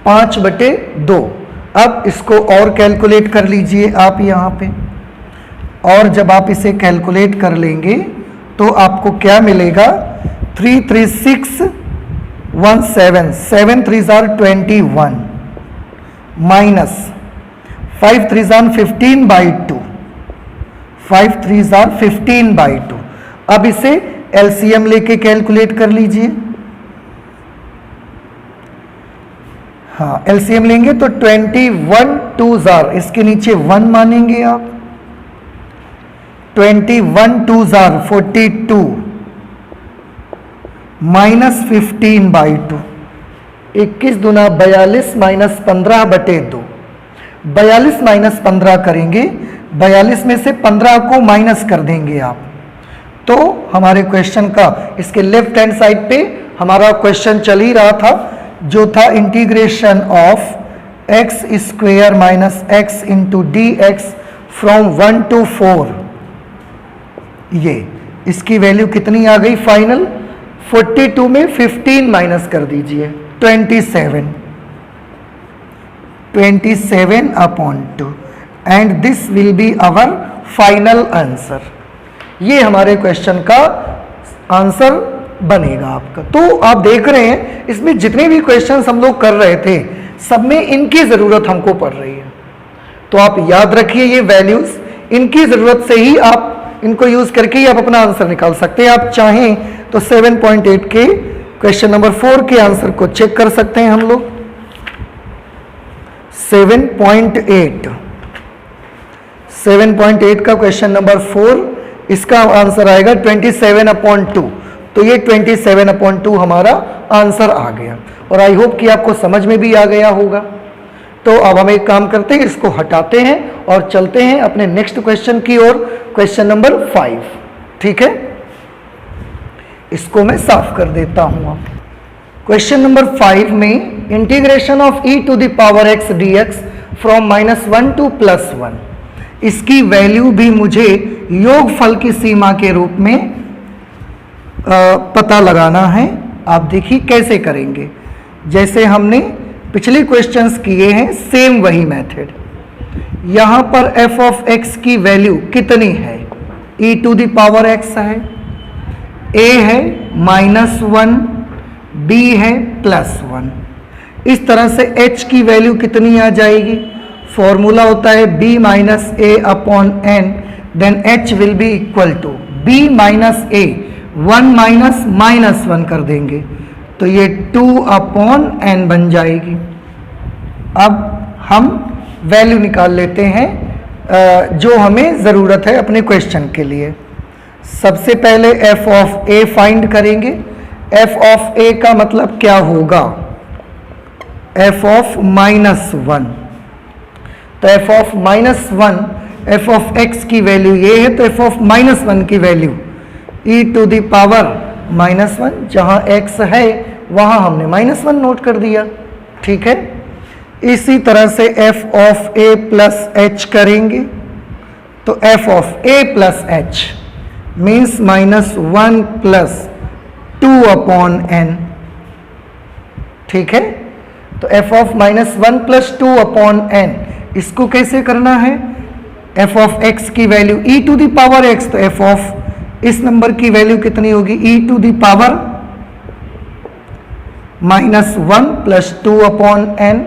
A: 5/2। अब इसको और कैलकुलेट कर लीजिए आप यहां पे, और जब आप इसे कैलकुलेट कर लेंगे तो आपको क्या मिलेगा, 3 3 6 1 7, 7 3 21, माइनस 5 3 15/2, 5 3 15/2। अब इसे एलसीएम लेके कैलकुलेट कर लीजिए। हाँ, एलसीएम लेंगे तो 21 2 इसके नीचे 1 मानेंगे आप, 21 2 42, माइनस 15/2, 21 दूना 42 माइनस 15/2, 42 माइनस 15 करेंगे, 42 में से 15 को माइनस कर देंगे आप, तो हमारे क्वेश्चन का इसके लेफ्ट हैंड साइड पे हमारा क्वेश्चन चल ही रहा था, जो था integration of x square minus x into D x from 1 to 4। ये इसकी वैल्यू कितनी आ गई फाइनल, 42 में 15 माइनस कर दीजिए, 27/2, and this will be our final answer. ये हमारे क्वेश्चन का आंसर बनेगा आपका। तो आप देख रहे हैं इसमें जितने भी क्वेश्चंस हम लोग कर रहे थे सब में इनकी ज़रूरत हमको पड़ रही है, तो आप याद रखिए ये वैल्यूज़, इनकी ज़रूरत से ही आप इनको यूज़ करके ही आप अपना आंसर निकाल सकते हैं। आप चाहें तो 7.8 के क्वेश्चन नंबर 4 के आंसर को चेक कर सकते हैं हम लोग। 7.8 का क्वेश्चन नंबर 4, इसका आंसर आएगा 27/2। तो ये 27/2 हमारा आंसर आ गया, और आई होप कि आपको समझ में भी आ गया होगा। तो अब हम एक काम करते हैं, इसको हटाते हैं और चलते हैं अपने नेक्स्ट क्वेश्चन की ओर, क्वेश्चन नंबर 5। ठीक है, इसको मैं साफ कर देता हूं। अब क्वेश्चन नंबर 5 में integration of e to the power x dx from -1 to +1, इसकी वैल्यू भी मुझे योगफल की सीमा के रूप में पता लगाना है। आप देखिए कैसे करेंगे, जैसे हमने पिछले क्वेश्चंस किए हैं, सेम वही मेथड। यहां पर f ऑफ x की वैल्यू कितनी है? e to the power x है, a है -1, b है +1। इस तरह से h की वैल्यू कितनी आ जाएगी? फॉर्मूला होता है b minus a upon n, then h will be equal to b minus a, 1 minus -1 कर देंगे तो ये 2 अपॉन n बन जाएगी। अब हम वैल्यू निकाल लेते हैं जो हमें ज़रूरत है अपने क्वेश्चन के लिए। सबसे पहले f ऑफ a फाइंड करेंगे। f ऑफ a का मतलब क्या होगा? f of -1। तो f of -1, f of x की वैल्यू ये है, तो f ऑफ -1 की value e to the power -1, जहाँ x है वहाँ हमने -1 नोट कर दिया। ठीक है, इसी तरह से f of a plus h करेंगे, तो f of a plus h means -1 plus 2 upon n। ठीक है, तो f of -1 plus 2 upon n, इसको कैसे करना है? f ऑफ x की value e to the power x, तो f ऑफ इस नंबर की वैल्यू कितनी होगी? e to the power -1 plus 2 upon n।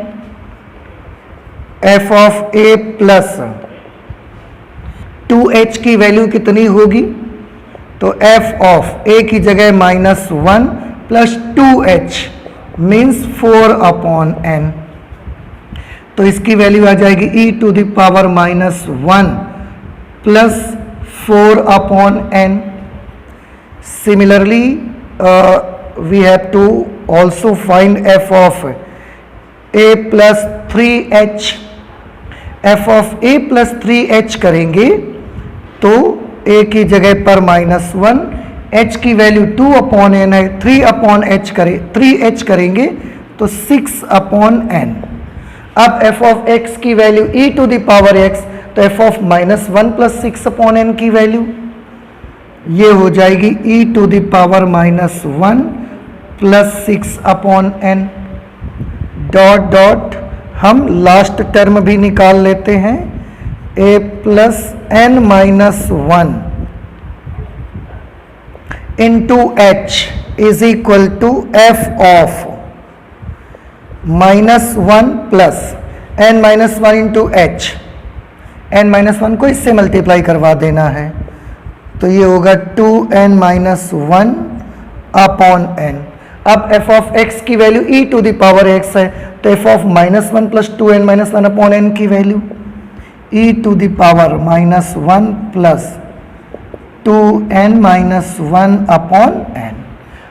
A: f of a plus 2h की वैल्यू कितनी होगी? तो f ऑफ a की जगह -1 plus 2h means 4 upon n, तो इसकी वैल्यू आ जाएगी e to the power -1 plus 4 upon n। Similarly we have to also find f of a plus 3h। f of a plus 3h करेंगे तो a की जगह पर -1, h की वैल्यू 2 अपॉन n है, 3 अपॉन h करें, 3h करेंगे तो 6 अपॉन n। अब f ऑफ x की value e to the power x, तो f of -1 plus 6 upon n की वैल्यू ये हो जाएगी e to the power -1 plus 6 upon n। Dot dot हम लास्ट टर्म भी निकाल लेते हैं, a plus n minus 1 into h is equal to f of -1 plus n minus 1 into h। n minus 1 को इससे मल्टीप्लाई करवा देना है, तो ये होगा 2n माइनस 1 अपॉन n। अब f ऑफ x की value e to the power x है, तो f of -1 plus 2n minus 1 upon n की value e to the power -1 plus 2n minus 1 upon n।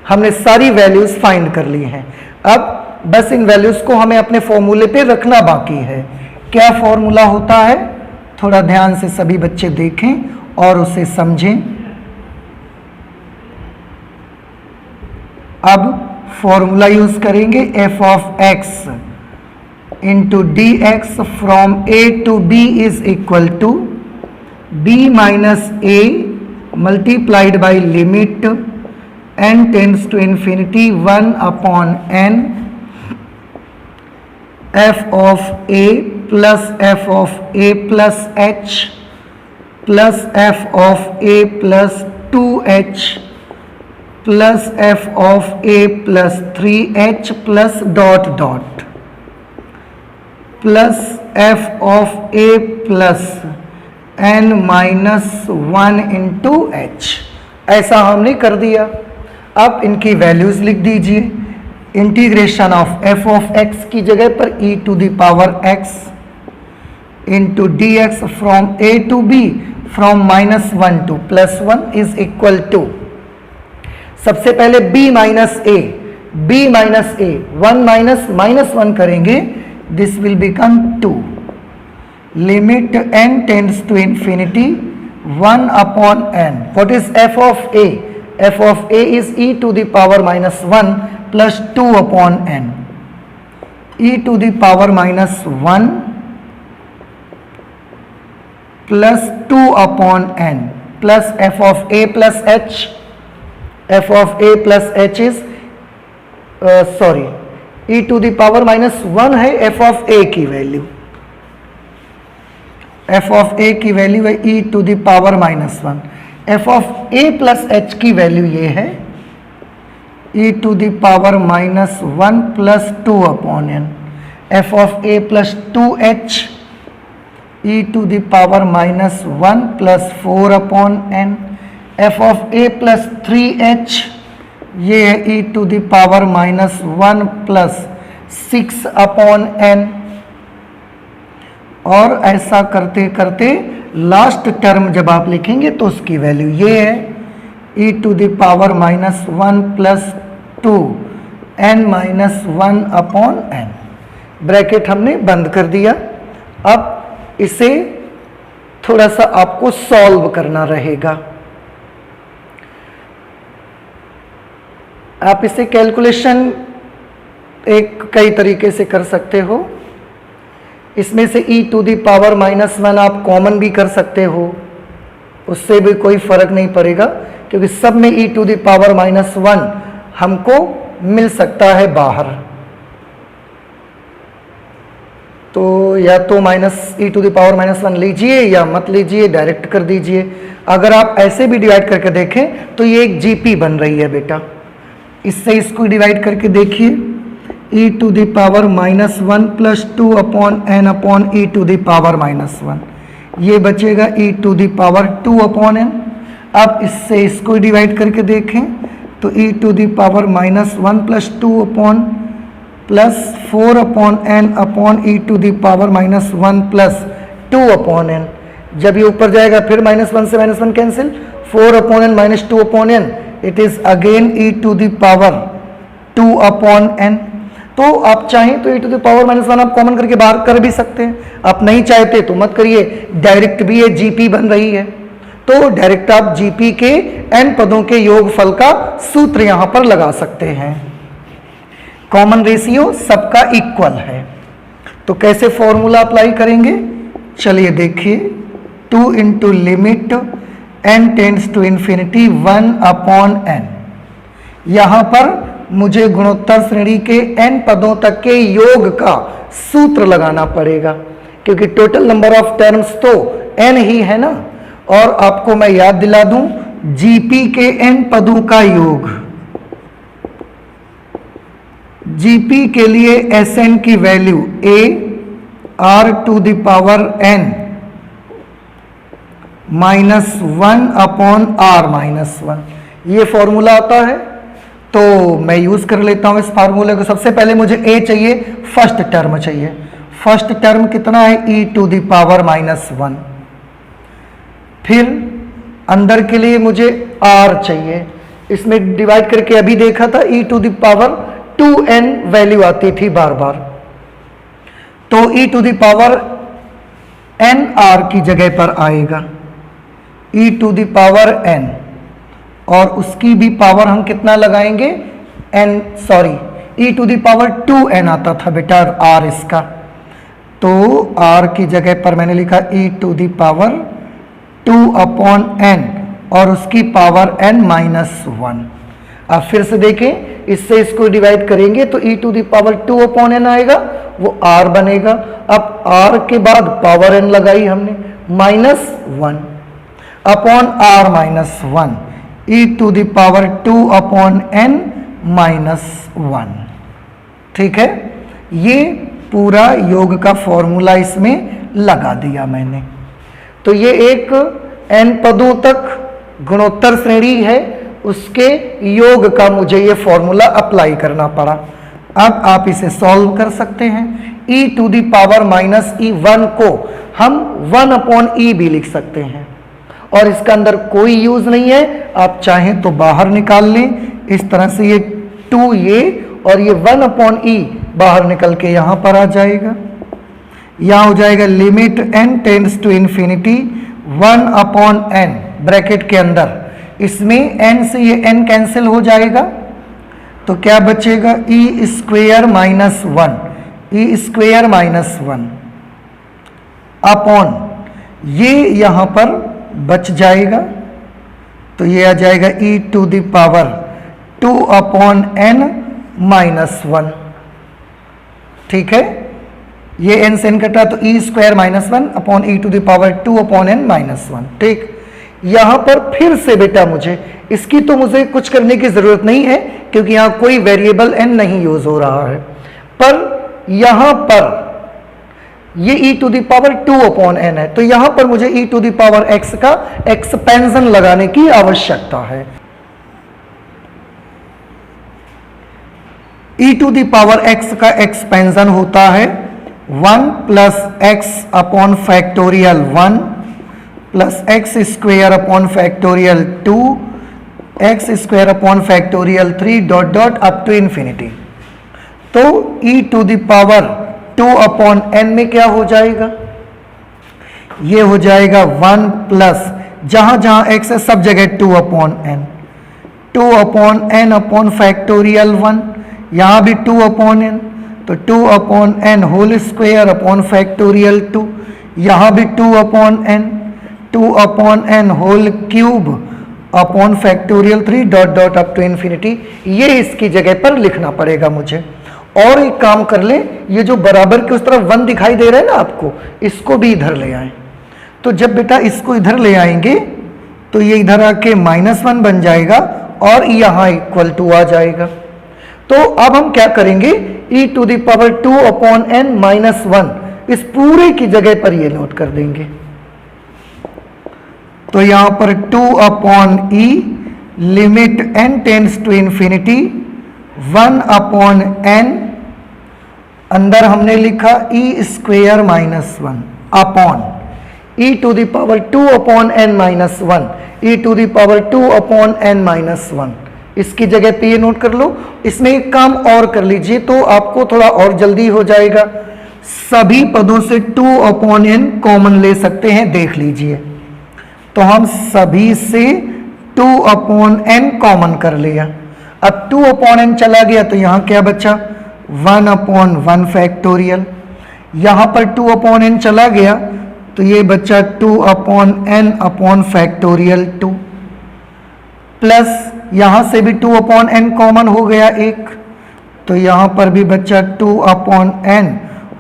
A: हमने सारी वैल्यूज फाइंड कर ली हैं। अब बस इन वैल्यूज को हमें अपने फॉर्मूले पे रखना बाकी है। क्या फॉर्मूला होता है? थोड़ा ध्यान से सभी बच्चे देखें और उसे समझें। अब फॉर्मूला यूज करेंगे f of x into D x from a to b is equal to b minus a multiplied by limit n tends to infinity 1 upon n f of a plus f of a plus h plus f of a plus 2h plus f of a plus 3h plus dot dot plus f of a plus n minus 1 into h। ऐसा हमने कर दिया। अब इनकी values लिख दीजिए। Integration of F of X की जगह पर E to the power X into D x from A to B from -1 to +1 is equal to, सबसे पहले b माइनस ए, 1 माइनस -1 करेंगे, this will become 2। Limit n tends to infinity 1 upon n। What is f of a? f of a is e to the power -1 plus 2 upon n। e to the power -1 plus 2 upon n plus f of a plus h। f of a plus h is e to the power -1 है f of a की value. f of a की value है e to the power -1। f of a plus h की value ये है e to the power -1 plus 2 upon n। f of a plus 2h e to the power -1 plus 4 upon n। f of a plus 3h ये है e to the power -1 plus 6 upon n। और ऐसा करते करते last term जब आप लिखेंगे तो उसकी वैल्यू ये है e to the power -1 plus 2 n -1 upon n। Bracket हमने बंद कर दिया। अब इसे थोड़ा सा आपको सॉल्व करना रहेगा। आप इसे कैलकुलेशन कई तरीके से कर सकते हो। इसमें से e टू द पावर -1 आप कॉमन भी कर सकते हो, उससे भी कोई फर्क नहीं पड़ेगा, क्योंकि सब में e टू द पावर -1 हमको मिल सकता है बाहर। तो या तो e टू द पावर -1 लीजिए या मत लीजिए, डायरेक्ट कर दीजिए। अगर आप ऐसे भी डिवाइड करके देखें तो ये एक जीपी बन रही है बेटा। इससे इसको डिवाइड करके देखिए, e to the power -1 plus 2 upon n upon e to the power -1, ये बचेगा e to the power 2 upon n। अब इससे इसको डिवाइड करके देखें तो e to the power -1 plus 2 upon plus 4 upon n upon e to the power -1 plus 2 upon n। जब ये ऊपर जाएगा फिर -1 से -1 cancel, 4 upon n minus 2 upon n, it is again e to the power 2 upon n। तो आप चाहें तो e टू द पावर -1 आप कॉमन करके बाहर कर भी सकते हैं, आप नहीं चाहते तो मत करिए, डायरेक्ट भी ये जीपी बन रही है। तो डायरेक्ट आप जीपी के n पदों के योगफल का सूत्र यहां पर लगा सकते हैं। कॉमन रेशियो सबका इक्वल है, तो कैसे फॉर्मूला अप्लाई करेंगे? चलिए देखिए, 2 into limit n tends to infinity 1 upon n। यहां पर मुझे गुणोत्तर श्रेणी के n पदों तक के योग का सूत्र लगाना पड़ेगा, क्योंकि टोटल नंबर ऑफ टर्म्स तो n ही है ना। और आपको मैं याद दिला दूं, जीपी के n पदों का योग, जीपी के लिए Sn की value a r to the power n -1 upon r -1, ये फॉर्मूला आता है। तो मैं यूज कर लेता हूं इस फार्मूले को। सबसे पहले मुझे a चाहिए, फर्स्ट टर्म चाहिए। फर्स्ट टर्म कितना है? e to the power -1। फिर अंदर के लिए मुझे r चाहिए, इसमें डिवाइड करके अभी देखा था e to the power 2n value आती थी बार बार, तो e to the power n r की जगह पर आएगा e to the power n, और उसकी भी पावर हम कितना लगाएंगे? e to the power 2n आता था बेटा r इसका, तो r की जगह पर मैंने लिखा e to the power 2 upon n और उसकी पावर n -1। अब फिर से देखें, इससे इसको डिवाइड करेंगे तो e to the power 2 upon n आएगा, वो r बनेगा। अब r के बाद पावर n लगाई हमने, -1 upon r -1, e to the power 2 upon n -1। ठीक है, ये पूरा योग का फॉर्मूला इसमें लगा दिया मैंने। तो ये एक n पदों तक गुणोत्तर श्रेणी है उसके योग का मुझे ये फॉर्मूला अप्लाई करना पड़ा। अब आप इसे सॉल्व कर सकते हैं। e to the power minus E 1 को हम 1/e भी लिख सकते हैं और इसका अंदर कोई यूज नहीं है, आप चाहें तो बाहर निकाल लें। इस तरह से ये 2 ये और ये 1/e बाहर निकल के यहां पर आ जाएगा। यहां हो जाएगा limit n tends to infinity 1/n bracket के अंदर, इसमें n से ये n कैंसिल हो जाएगा तो क्या बचेगा e square minus 1, e square minus 1 upon ये यहां पर बच जाएगा तो ये आ जाएगा e to the power 2/n minus 1। ठीक है, ये n से n कटा तो e square minus 1 upon e to the power 2/n minus 1। ठीक, यहां पर फिर से बेटा मुझे इसकी तो मुझे कुछ करने की जरूरत नहीं है क्योंकि यहां कोई वेरिएबल n नहीं यूज हो रहा है, पर यहां पर ये e to the power 2/n है तो यहां पर मुझे e to the power x का एक्सपेंशन लगाने की आवश्यकता है। e to the power x का एक्सपेंशन होता है 1 plus x upon factorial 1 plus x square upon factorial 2 x square upon factorial 3 dot dot up to infinity. तो e to the power 2/n में क्या हो जाएगा, ये हो जाएगा 1 प्लस जहां जहां x है सब जगह 2/n, 2/n अपॉन फैक्टोरियल 1, यहां भी 2/n तो 2/n whole square upon factorial 2, यहां भी 2/n, 2/n whole cube upon factorial 3 dot dot up to infinity. ये इसकी जगह पर लिखना पड़ेगा मुझे। और एक काम कर ले, ये जो बराबर के उस तरफ 1 दिखाई दे रहा है ना आपको, इसको भी इधर ले आए। तो जब बेटा इसको इधर ले आएंगे तो ये इधर आके -1 बन जाएगा और यहां इक्वल टू आ जाएगा। तो अब हम क्या करेंगे, e to the power 2/n minus 1 इस पूरे की जगह पर ये नोट कर देंगे। तो यहां पर 2/e limit n tends to infinity 1/n, अंदर हमने लिखा e square minus 1 upon e to the power 2/n minus 1, e to the power 2/n minus 1। इसकी जगह पे ये नोट कर लो। इसमें एक काम और कर लीजिए तो आपको थोड़ा और जल्दी हो जाएगा। सभी पदों से 2/n कॉमन ले सकते हैं, देख लीजिए। तो हम सभी से 2/n कॉमन कर लिया। अब 2/n चला गया तो यहां क्या बचा, 1/1 फैक्टोरियल। यहां पर 2/n चला गया तो ये बचा 2/n अपॉन फैक्टोरियल 2 प्लस यहां से भी 2/n कॉमन हो गया एक, तो यहां पर भी बचा 2/n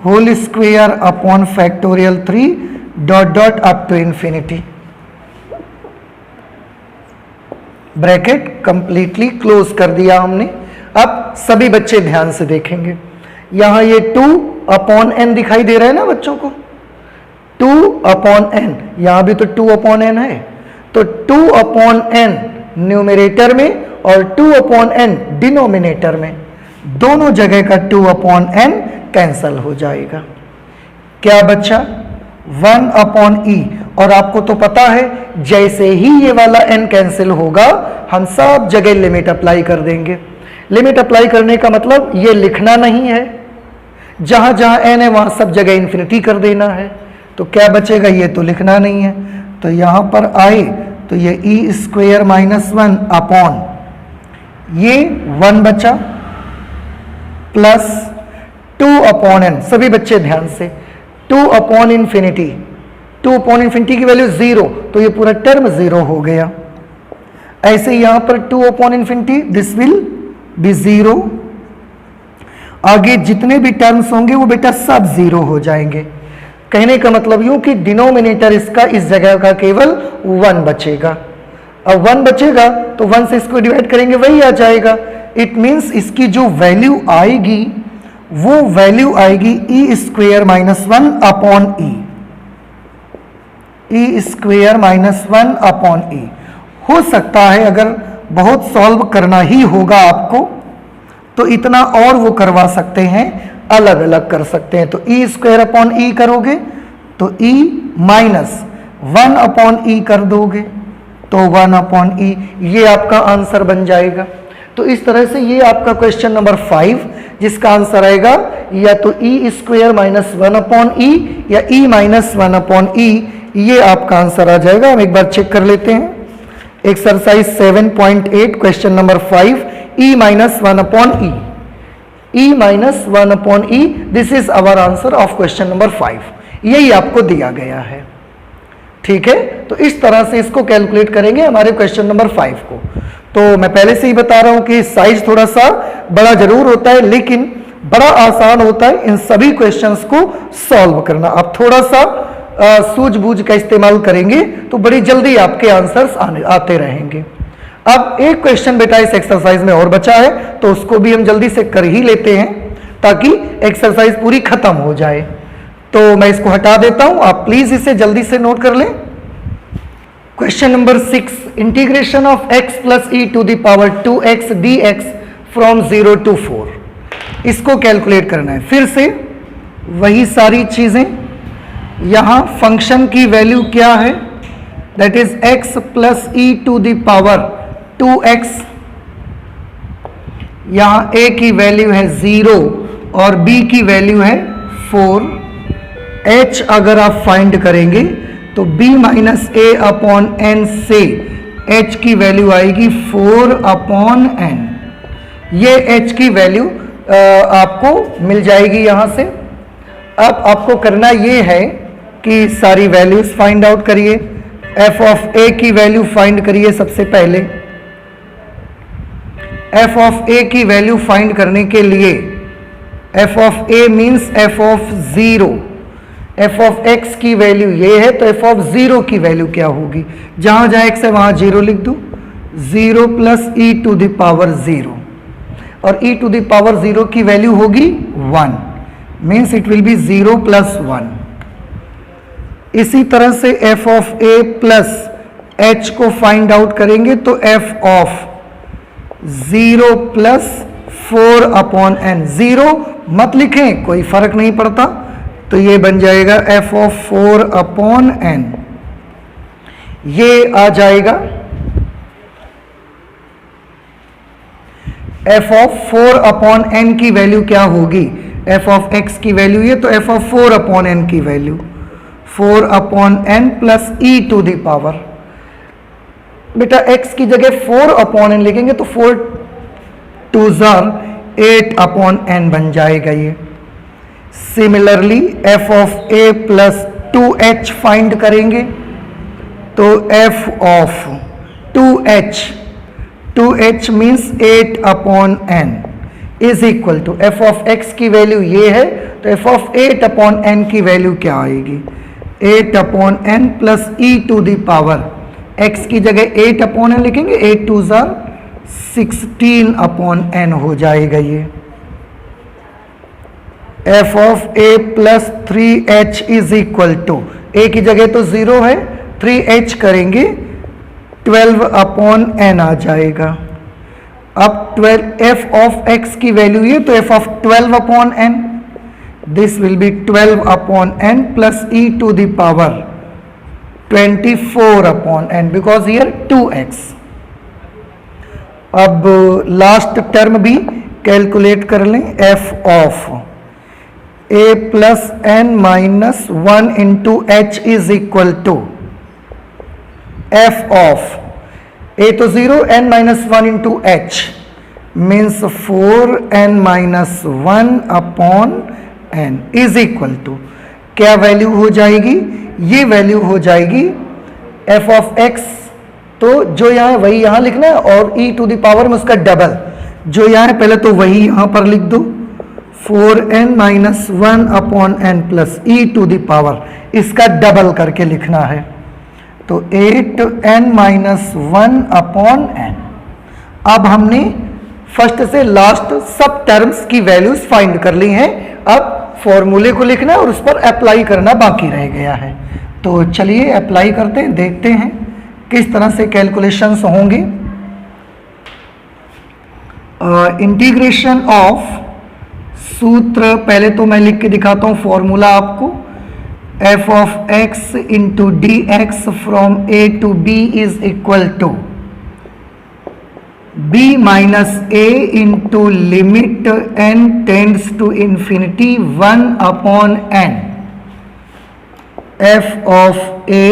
A: whole square upon factorial 3 dot dot up to infinity. Bracket completely close कर दिया हमने। अब सभी बच्चे ध्यान से देखेंगे, यहां ये 2/n दिखाई दे रहा है ना बच्चों को, 2/n, यहां भी तो 2/n है। तो 2/n न्यूमरेटर में और 2/n डिनोमिनेटर में, दोनों जगह का 2/n कैंसल हो जाएगा। क्या बचा, 1/e। और आपको तो पता है जैसे ही ये वाला n कैंसिल होगा हम सब जगह लिमिट अप्लाई कर देंगे। लिमिट अप्लाई करने का मतलब ये लिखना नहीं है, जहां जहां n है वहां सब जगह इंफिनिटी कर देना है। तो क्या बचेगा, ये तो लिखना नहीं है। तो यहां पर आए तो ये e स्क्वेयर माइनस 1 अपॉन ये 1 बचा प्लस 2/n। सभी बच्चे ध्यान से, 2/, 2/, की वैल्यू 0 तो ये पूरा टर्म 0 हो गया। ऐसे यहां पर 2/, दिस विल बी 0। आगे जितने भी टर्म्स होंगे वो बेटा सब 0 हो जाएंगे। कहने का मतलब यूं कि डिनोमिनेटर इसका इस जगह का केवल 1 बचेगा। अब 1 बचेगा तो 1 से इसको डिवाइड करेंगे वही आ जाएगा। इट मीन्स इसकी जो वैल्यू आएगी वो वैल्यू आएगी e square minus 1 upon e square minus 1 upon e। हो सकता है अगर बहुत सॉल्व करना ही होगा आपको, तो इतना और वो करवा सकते हैं, अलग अलग कर सकते हैं। तो ई स्क्वायर अपॉन ई करोगे तो ई माइनस 1 अपॉन ई कर दोगे तो 1 अपॉन ई, ये आपका आंसर बन जाएगा। तो इस तरह से ये आपका क्वेश्चन नंबर 5, जिसका आंसर आएगा या तो ई स्क्वायर माइनस 1 अपॉन ई या ई माइनस 1 अपॉन ई, ये आपका आंसर आ जाएगा। हम एक बार चेक कर लेते हैं। Exercise 7.8 question number 5, e minus 1 upon e, e minus 1 upon e, this is our answer of question number 5। यही आपको दिया गया है, ठीक है। तो इस तरह से इसको कैलकुलेट करेंगे हमारे क्वेश्चन नंबर 5 को। तो मैं पहले से ही बता रहा हूं कि साइज थोड़ा सा बड़ा जरूर होता है, लेकिन बड़ा आसान होता है इन सभी क्वेश्चंस को सॉल्व करना। आप थोड़ा सा सूझबूझ का इस्तेमाल करेंगे तो बड़ी जल्दी आपके आंसर्स आते रहेंगे। अब एक क्वेश्चन बेटा इस एक्सरसाइज में और बचा है, तो उसको भी हम जल्दी से कर ही लेते हैं ताकि एक्सरसाइज पूरी खत्म हो जाए। तो मैं इसको हटा देता हूं, आप प्लीज इसे जल्दी से नोट कर लें। Question number 6, integration of x plus e to the power 2x dx from 0 to 4, इसको कैलकुलेट करना है। फिर से वही सारी चीजें, यहां फंक्शन की वैल्यू क्या है, that is x plus e to the power 2x, यहां a की वैल्यू है 0 और b की वैल्यू है 4। h अगर आप फाइंड करेंगे तो b माइनस ए अपॉन एन से h की वैल्यू आएगी 4 अपॉन n। ये h की वैल्यू आपको मिल जाएगी यहां से। अब आपको करना ये है कि सारी वैल्यूज फाइंड आउट करिए। f ऑफ a की वैल्यू फाइंड करिए सबसे पहले। f ऑफ a की वैल्यू फाइंड करने के लिए f of a means f of 0, f of x की वैल्यू ये है तो f ऑफ 0 की वैल्यू क्या होगी, जहां जहां x है वहां 0 लिख दो। 0 plus e to the power 0, और e टू द पावर 0 की वैल्यू होगी 1, means it will be 0 plus 1। इसी तरह से f of a plus h को फाइंड आउट करेंगे तो f of 0 plus 4 upon n, 0 मत लिखें कोई फर्क नहीं पड़ता, तो ये बन जाएगा f ऑफ 4 अपॉन n। ये आ जाएगा f ऑफ 4 अपॉन n की वैल्यू क्या होगी, f ऑफ x की वैल्यू ये, तो f ऑफ 4 अपॉन n की value 4 upon n plus e to the power, बेटा x की जगह 4 अपॉन n लिखेंगे तो 4 2 8 अपॉन n बन जाएगा ये। Similarly f of a plus 2h find करेंगे तो f of 2h means 8 upon n is equal to f of x की वैल्यू ये है तो f ऑफ 8 अपॉन n की वैल्यू क्या आएगी, 8 upon n plus e to the power, x की जगह 8 अपॉन n लिखेंगे, 8 2 16 अपॉन n हो जाएगा ये। f of a plus 3h is equal to, a की जगह तो 0 है, 3h करेंगे 12 अपॉन n आ जाएगा। अब 12 f ऑफ x की वैल्यू ये तो f of 12 upon n, this will be 12 upon n plus e to the power 24 upon n because here 2x। अब लास्ट टर्म भी कैलकुलेट कर लें, f of a plus n minus 1 into h is equal to f of a तो 0 n minus 1 into h means 4n minus 1 upon n is equal to क्या value हो जाएगी, ये value हो जाएगी f ऑफ x, तो जो यहाँ है वही यहाँ लिखना है और e टू द पावर में उसका डबल जो यहाँ है पहले तो वही यहाँ पर लिख दो, 4n minus 1 upon n plus e to the power, इसका डबल करके लिखना है तो 8n माइनस 1 अपॉन n। अब हमने फर्स्ट से लास्ट सब टर्म्स की वैल्यूज फाइंड कर ली हैं, अब फॉर्मूले को लिखना है और उस पर अप्लाई करना बाकी रह गया है। तो चलिए अप्लाई करते हैं, देखते हैं किस तरह से कैलकुलेशंस होंगे। इंटीग्रेशन ऑफ, सूत्र पहले तो मैं लिख के दिखाता हूँ फॉर्मूला आपको, f of x into D x from A to b is equal to b minus a into limit n tends to infinity 1 upon n f of a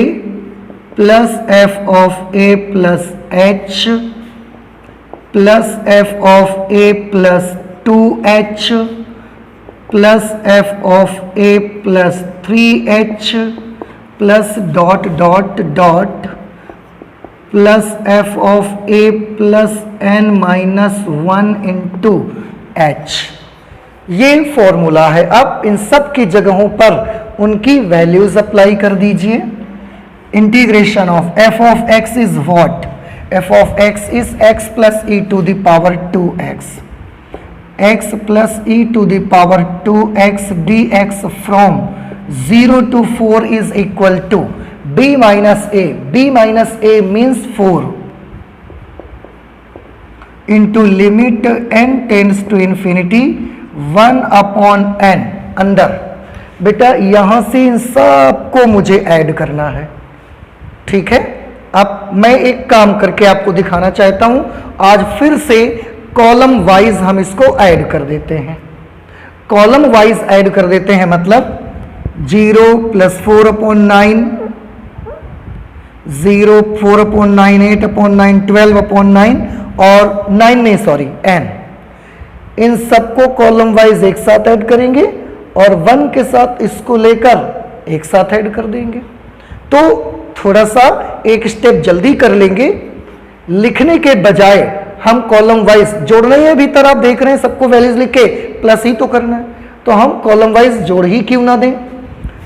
A: plus f of a plus h plus f of a plus 2h plus f of a plus 3h plus dot dot dot plus f of a plus n minus 1 into h. ये formula है। अब इन सब की जगहों पर उनकी values apply कर दीजिए। Integration of F of x is what? F of x is x plus e to the power 2x, x plus e to the power 2x dx from 0 to 4 is equal to b minus a. b minus a means 4 into limit n tends to infinity 1 upon n। अंदर बेटा यहां से इन सबको मुझे add करना है, ठीक है। अब मैं एक काम करके आपको दिखाना चाहता हूं। आज फिर से कॉलम वाइज हम इसको ऐड कर देते हैं। कॉलम वाइज ऐड कर देते हैं मतलब 0 plus 4 upon 9, 0 4 upon 9, 8 upon 9, 12 upon 9 और 9 नहीं सॉरी n। इन सबको कॉलम वाइज एक साथ ऐड करेंगे और 1 के साथ इसको लेकर एक साथ ऐड कर देंगे। तो थोड़ा सा एक स्टेप जल्दी कर लेंगे। लिखने के बजाय हम कॉलम वाइज जोड़ रहे हैं, भीतर आप देख रहे हैं सबको वैल्यूज लिख के प्लस ही तो करना है, तो हम कॉलम वाइज जोड़ ही क्यों ना दें।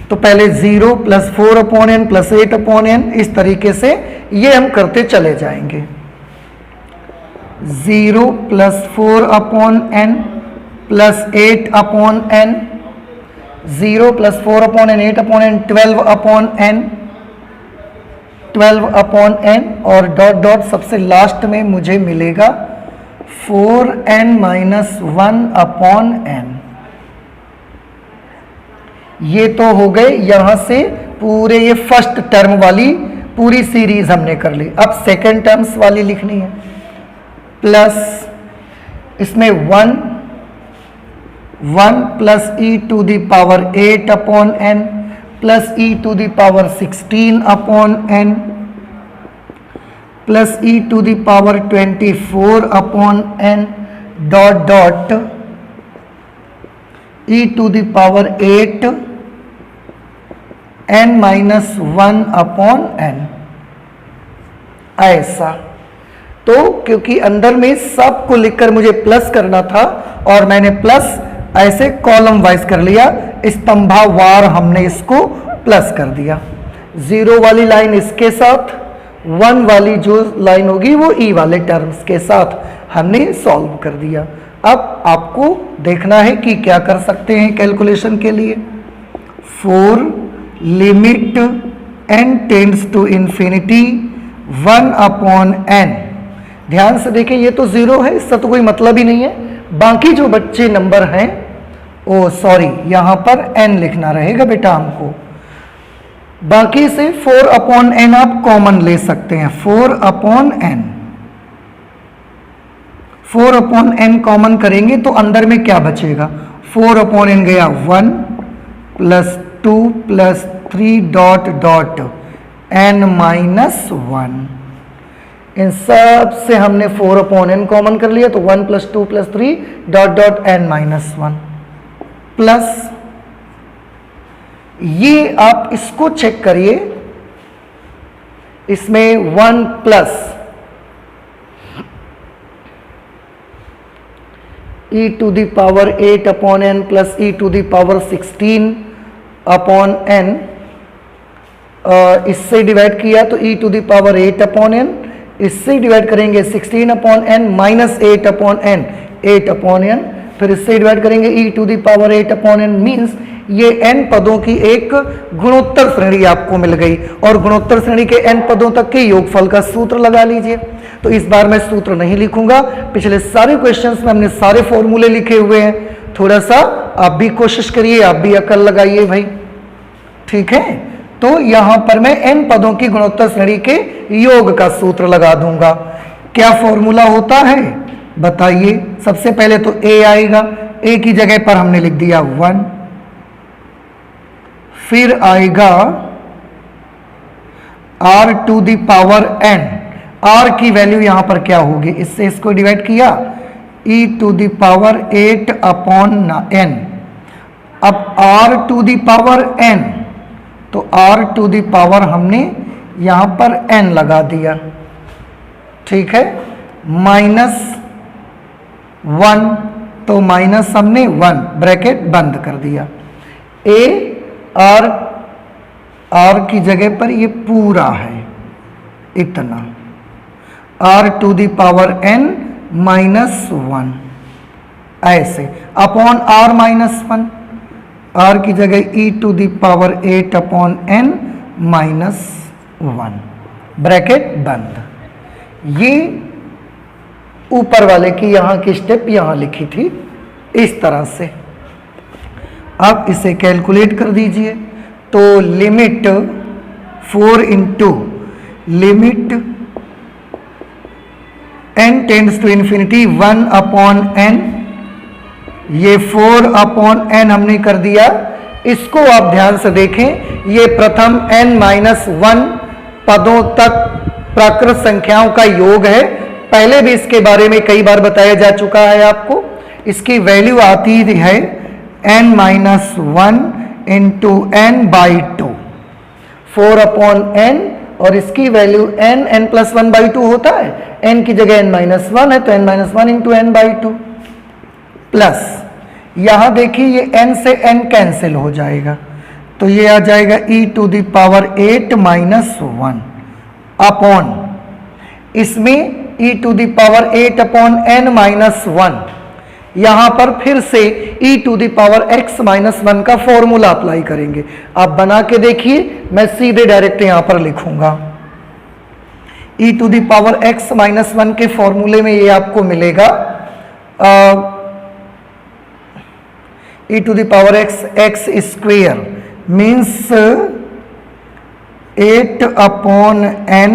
A: तो पहले 0 plus 4 upon n plus 8 upon n, इस तरीके से ये हम करते चले जाएंगे। 0 plus 4 upon n plus 8 upon n, 0 plus 4 upon n 8 upon n 12 upon n, 12 upon n और डॉट डॉट सबसे लास्ट में मुझे मिलेगा 4n माइनस 1 अपॉन एन। ये तो हो गए यहां से पूरे ये फर्स्ट टर्म वाली पूरी सीरीज हमने कर ली। अब सेकेंड टर्म्स वाली लिखनी है। प्लस इसमें 1 plus e to the power 8 upon n plus e to the power 16 upon n plus e to the power 24 upon n dot dot e to the power 8 n minus 1 upon n. ऐसा तो क्योंकि अंदर में सबको लिखकर मुझे plus करना था और मैंने प्लस ऐसे कॉलम वाइज कर लिया, स्तंभावार हमने इसको प्लस कर दिया। 0 वाली लाइन इसके साथ, 1 वाली जो लाइन होगी वो ई वाले टर्म्स के साथ हमने सॉल्व कर दिया। अब आपको देखना है कि क्या कर सकते हैं कैलकुलेशन के लिए। 4 limit n tends to infinity 1 upon n। ध्यान से देखें ये तो 0 है, इसका तो कोई मतलब ही नहीं है। बाकी जो बच्चे नंबर हैं ओ सॉरी यहां पर n लिखना रहेगा बेटा हमको। बाकी से 4 अपॉन n आप कॉमन ले सकते हैं। 4 upon n, 4 upon n common करेंगे तो अंदर में क्या बचेगा? 4 अपॉन n गया 1 plus 2 plus 3 dot dot n minus 1। इन सब से हमने 4 अपॉन n कॉमन कर लिया तो 1 plus 2 plus 3 dot dot n minus 1 plus ये आप इसको चेक करिए, इसमें 1 plus e to the power 8 upon n plus e to the power 16 upon n, इससे डिवाइड किया तो e to the power 8 upon n, इससे डिवाइड करेंगे 16 upon n minus 8 upon n, 8 upon n, फिर इससे डिवाइड करेंगे e to the power 8 upon n means ये n पदों की एक गुणोत्तर श्रेणी आपको मिल गई, और गुणोत्तर श्रेणी के n पदों तक के योगफल का सूत्र लगा लीजिए। तो इस बार मैं सूत्र नहीं लिखूंगा, पिछले सारे क्वेश्चंस में हमने सारे फॉर्मूले लिखे हुए हैं। थोड़ा सा आप भी कोशिश करिए, आप भी अकल लगाइए भाई, ठीक है। तो यहां पर मैं n पदों की गुणोत्तर श्रेणी के योग का सूत्र लगा दूंगा। क्या फॉर्मूला होता है बताइए। सबसे पहले तो a आएगा, a की जगह पर हमने लिख दिया 1, फिर आएगा r to the power n, r की वैल्यू यहां पर क्या होगी, इससे इसको डिवाइड किया, e to the power 8 upon n। अब r to the power n, तो r टू द पावर हमने यहां पर n लगा दिया, ठीक है, -1, तो माइनस हमने 1 ब्रैकेट बंद कर दिया। a r की जगह पर ये पूरा है इतना, r to the power n -1 ऐसे, अपॉन r -1, r की जगह e to the power 8 upon n -1 bracket बंद। ये ऊपर वाले की यहां की स्टेप यहां लिखी थी इस तरह से। अब इसे कैलकुलेट कर दीजिए, तो limit 4 into limit n tends to infinity 1 upon n, ये 4 अपॉन n हमने कर दिया। इसको आप ध्यान से देखें, ये प्रथम n-1 पदों तक प्राकृत संख्याओं का योग है। पहले भी इसके बारे में कई बार बताया जा चुका है आपको। इसकी वैल्यू आती है n-1 into n/2, 4 upon n, और इसकी वैल्यू n+1/2 होता है। n की जगह n-1 है, तो n-1 इंटू n/2 प्लस, यहां देखिए ये n से n कैंसिल हो जाएगा, तो ये आ जाएगा e to the power 8 -1 upon, इसमें e to the power 8 upon n-1, यहां पर फिर से e to the power x-1 का फॉर्मूला अप्लाई करेंगे। आप बना के देखिए, मैं सीधे डायरेक्ट यहां पर लिखूंगा। e to the power x-1 के फॉर्मूले में ये आपको मिलेगा e to the power x square means 8 upon n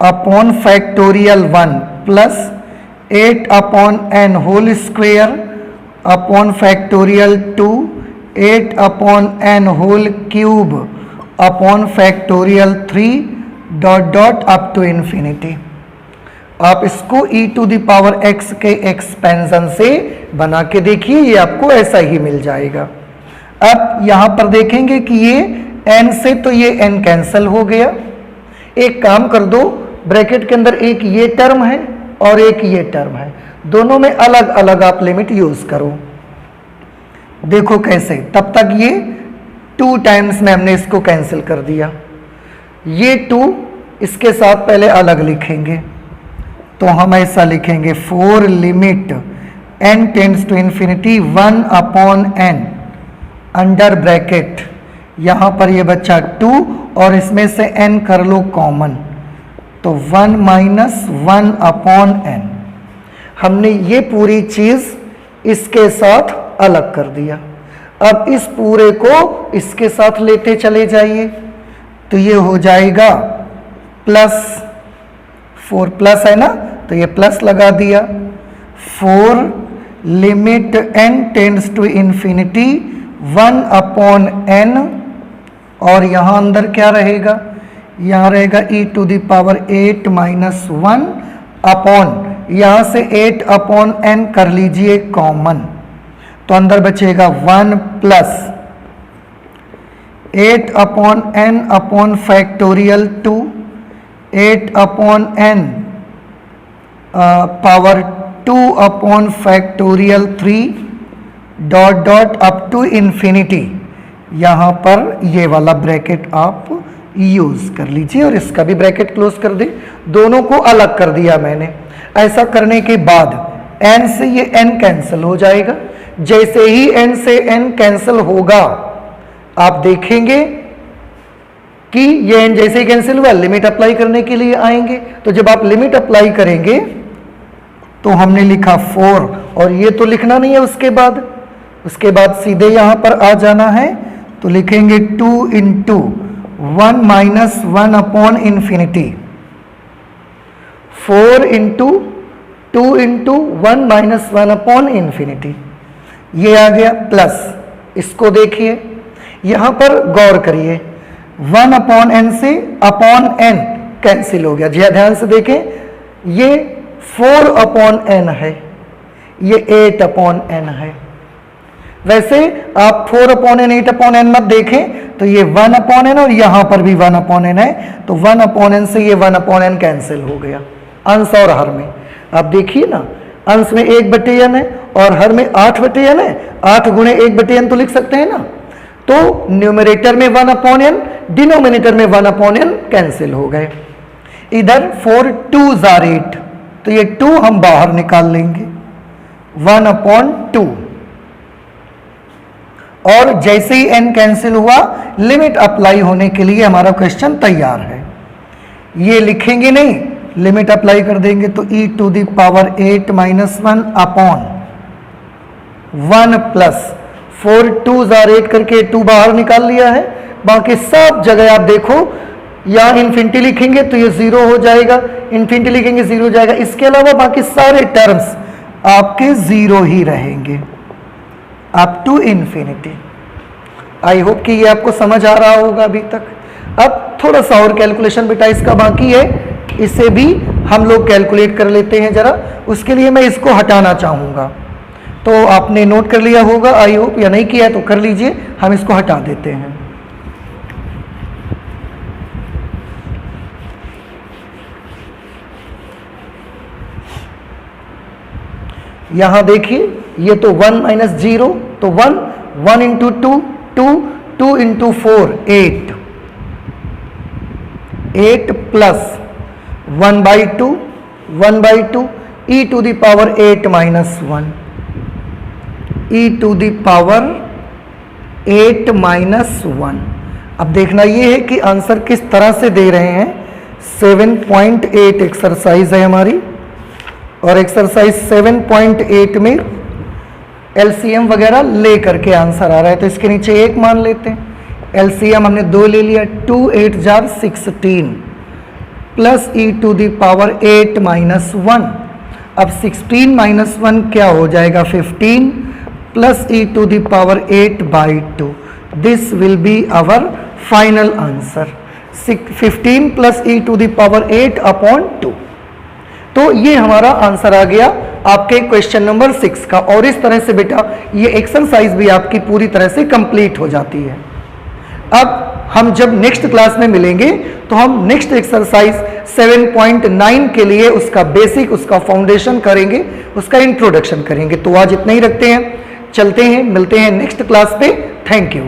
A: upon factorial 1 plus 8 upon n whole square upon factorial 2, 8 upon n whole cube upon factorial 3 dot dot up to infinity. आप इसको e to the power x के expansion से बना के देखिए, ये आपको ऐसा ही मिल जाएगा। अब यहां पर देखेंगे कि ये n से तो ये n कैंसिल हो गया। एक काम कर दो, ब्रैकेट के अंदर एक ये टर्म है और एक ये टर्म है, दोनों में अलग अलग आप लिमिट यूज करो। देखो कैसे, तब तक ये 2 टाइम्स में हमने इसको कैंसिल कर दिया। ये 2 इसके साथ पहले अलग लिखेंगे, तो हम ऐसा लिखेंगे 4 limit n tends to infinity 1 upon n under bracket, यहां पर ये बच्चा 2 और इसमें से n कर लो कॉमन, तो 1 - 1 अपॉन n। हमने ये पूरी चीज इसके साथ अलग कर दिया। अब इस पूरे को इसके साथ लेते चले जाइए, तो ये हो जाएगा +4 प्लस है ना, तो ये प्लस लगा दिया। 4 limit n tends to infinity 1 upon n, और यहां अंदर क्या रहेगा, यहां रहेगा e to the power 8 -1 upon, यहां से 8 अपॉन n कर लीजिए कॉमन, तो अंदर बचेगा 1 plus 8 upon n upon factorial 2, 8 upon n power 2 upon factorial 3 dot dot up to infinity. यहाँ पर ये वाला ब्रैकेट आप यूज कर लीजिए और इसका भी ब्रैकेट क्लोज कर दे। दोनों को अलग कर दिया मैंने। ऐसा करने के बाद n से ये n कैंसिल हो जाएगा। जैसे ही n से n कैंसिल होगा आप देखेंगे कि ये n जैसे ही कैंसिल हुआ लिमिट अप्लाई करने के लिए आएंगे। तो जब आप लिमिट अप्लाई करेंगे तो हमने लिखा 4 और ये तो लिखना नहीं है, उसके बाद सीधे यहां पर आ जाना है। तो लिखेंगे 2 into 1 minus 1 upon infinity, 4 into 2 into 1 minus 1 upon infinity, ये आ गया प्लस। इसको देखिए यहां पर गौर करिए, 1 अपॉन एन से अपॉन एन कैंसिल हो गया। जी ध्यान से देखें, ये 4 अपॉन एन है, ये 8 अपॉन एन है। वैसे आप 4 अपॉन एन 8 अपॉन एन मत देखें, तो ये 1 अपॉन एन और यहां पर भी 1 अपॉन एन है, तो 1 अपॉन एन से ये 1 अपॉन एन कैंसिल हो गया अंश और हर में। आप देखिए ना, अंश में 1/n है और हर में 8/n है, 8 गुणे 1/n तो लिख सकते हैं ना। तो न्यूमरेटर में 1 अपॉन एन, डिनोमिनेटर में 1 अपॉन एन कैंसिल हो गए। इधर 4 2s are 8, तो ये 2 हम बाहर निकाल लेंगे, 1 अपॉन 2। और जैसे ही n कैंसिल हुआ लिमिट अप्लाई होने के लिए हमारा क्वेश्चन तैयार है। ये लिखेंगे नहीं, लिमिट अप्लाई कर देंगे तो e to the power 8 minus 1 upon 1 plus 4 2s are 8 करके 2 बाहर निकाल लिया है। बाकी सब जगह आप देखो, यहां इन्फिनिटी लिखेंगे तो ये 0 हो जाएगा, इन्फिनिटी लिखेंगे 0 हो जाएगा। इसके अलावा बाकी सारे टर्म्स आपके 0 ही रहेंगे up to infinity. I hope कि ये आपको समझ आ रहा होगा अभी तक। अब थोड़ा सा और कैलकुलेशन बेटा इसका बाकी है, इसे भी हम लोग कैलकुलेट कर लेते हैं जरा। उसके लिए मैं इसको हटाना चाहूँगा, तो आपने नोट कर लिया होगा आई होप, या नहीं किया तो कर लीजिए, हम इसको हटा देते हैं। यहां देखिए, ये तो 1 माइनस 0, तो 1 1 into 2 2 2 into 4 8 8 plus 1/2 1/2 e to the power 8 minus 1 e to the power 8 minus 1। अब देखना ये है कि आंसर किस तरह से दे रहे हैं। 7.8 एक्सरसाइज है हमारी, और एक्सरसाइज 7.8 में एलसीएम वगैरह ले करके आंसर आ रहा है, तो इसके नीचे 1 मान लेते हैं। एलसीएम हमने 2 ले लिया, 2 8 जार 16 plus e to the power 8 minus 1। अब 16 माइनस 1 क्या हो जाएगा, 15 plus e to the power 8/2। This will be our final answer, 15 plus e to the power 8 upon 2। तो ये हमारा आंसर आ गया आपके क्वेश्चन नंबर 6 का। और इस तरह से बेटा ये एक्सरसाइज भी आपकी पूरी तरह से कंप्लीट हो जाती है। अब हम जब नेक्स्ट क्लास में मिलेंगे तो हम नेक्स्ट एक्सरसाइज 7.9 के लिए उसका बेसिक, उसका फाउंडेशन करेंगे, उसका इंट्रोडक्शन करेंगे। तो आज इतना ही रखते हैं, चलते हैं, मिलते हैं नेक्स्ट क्लास पे। Thank you.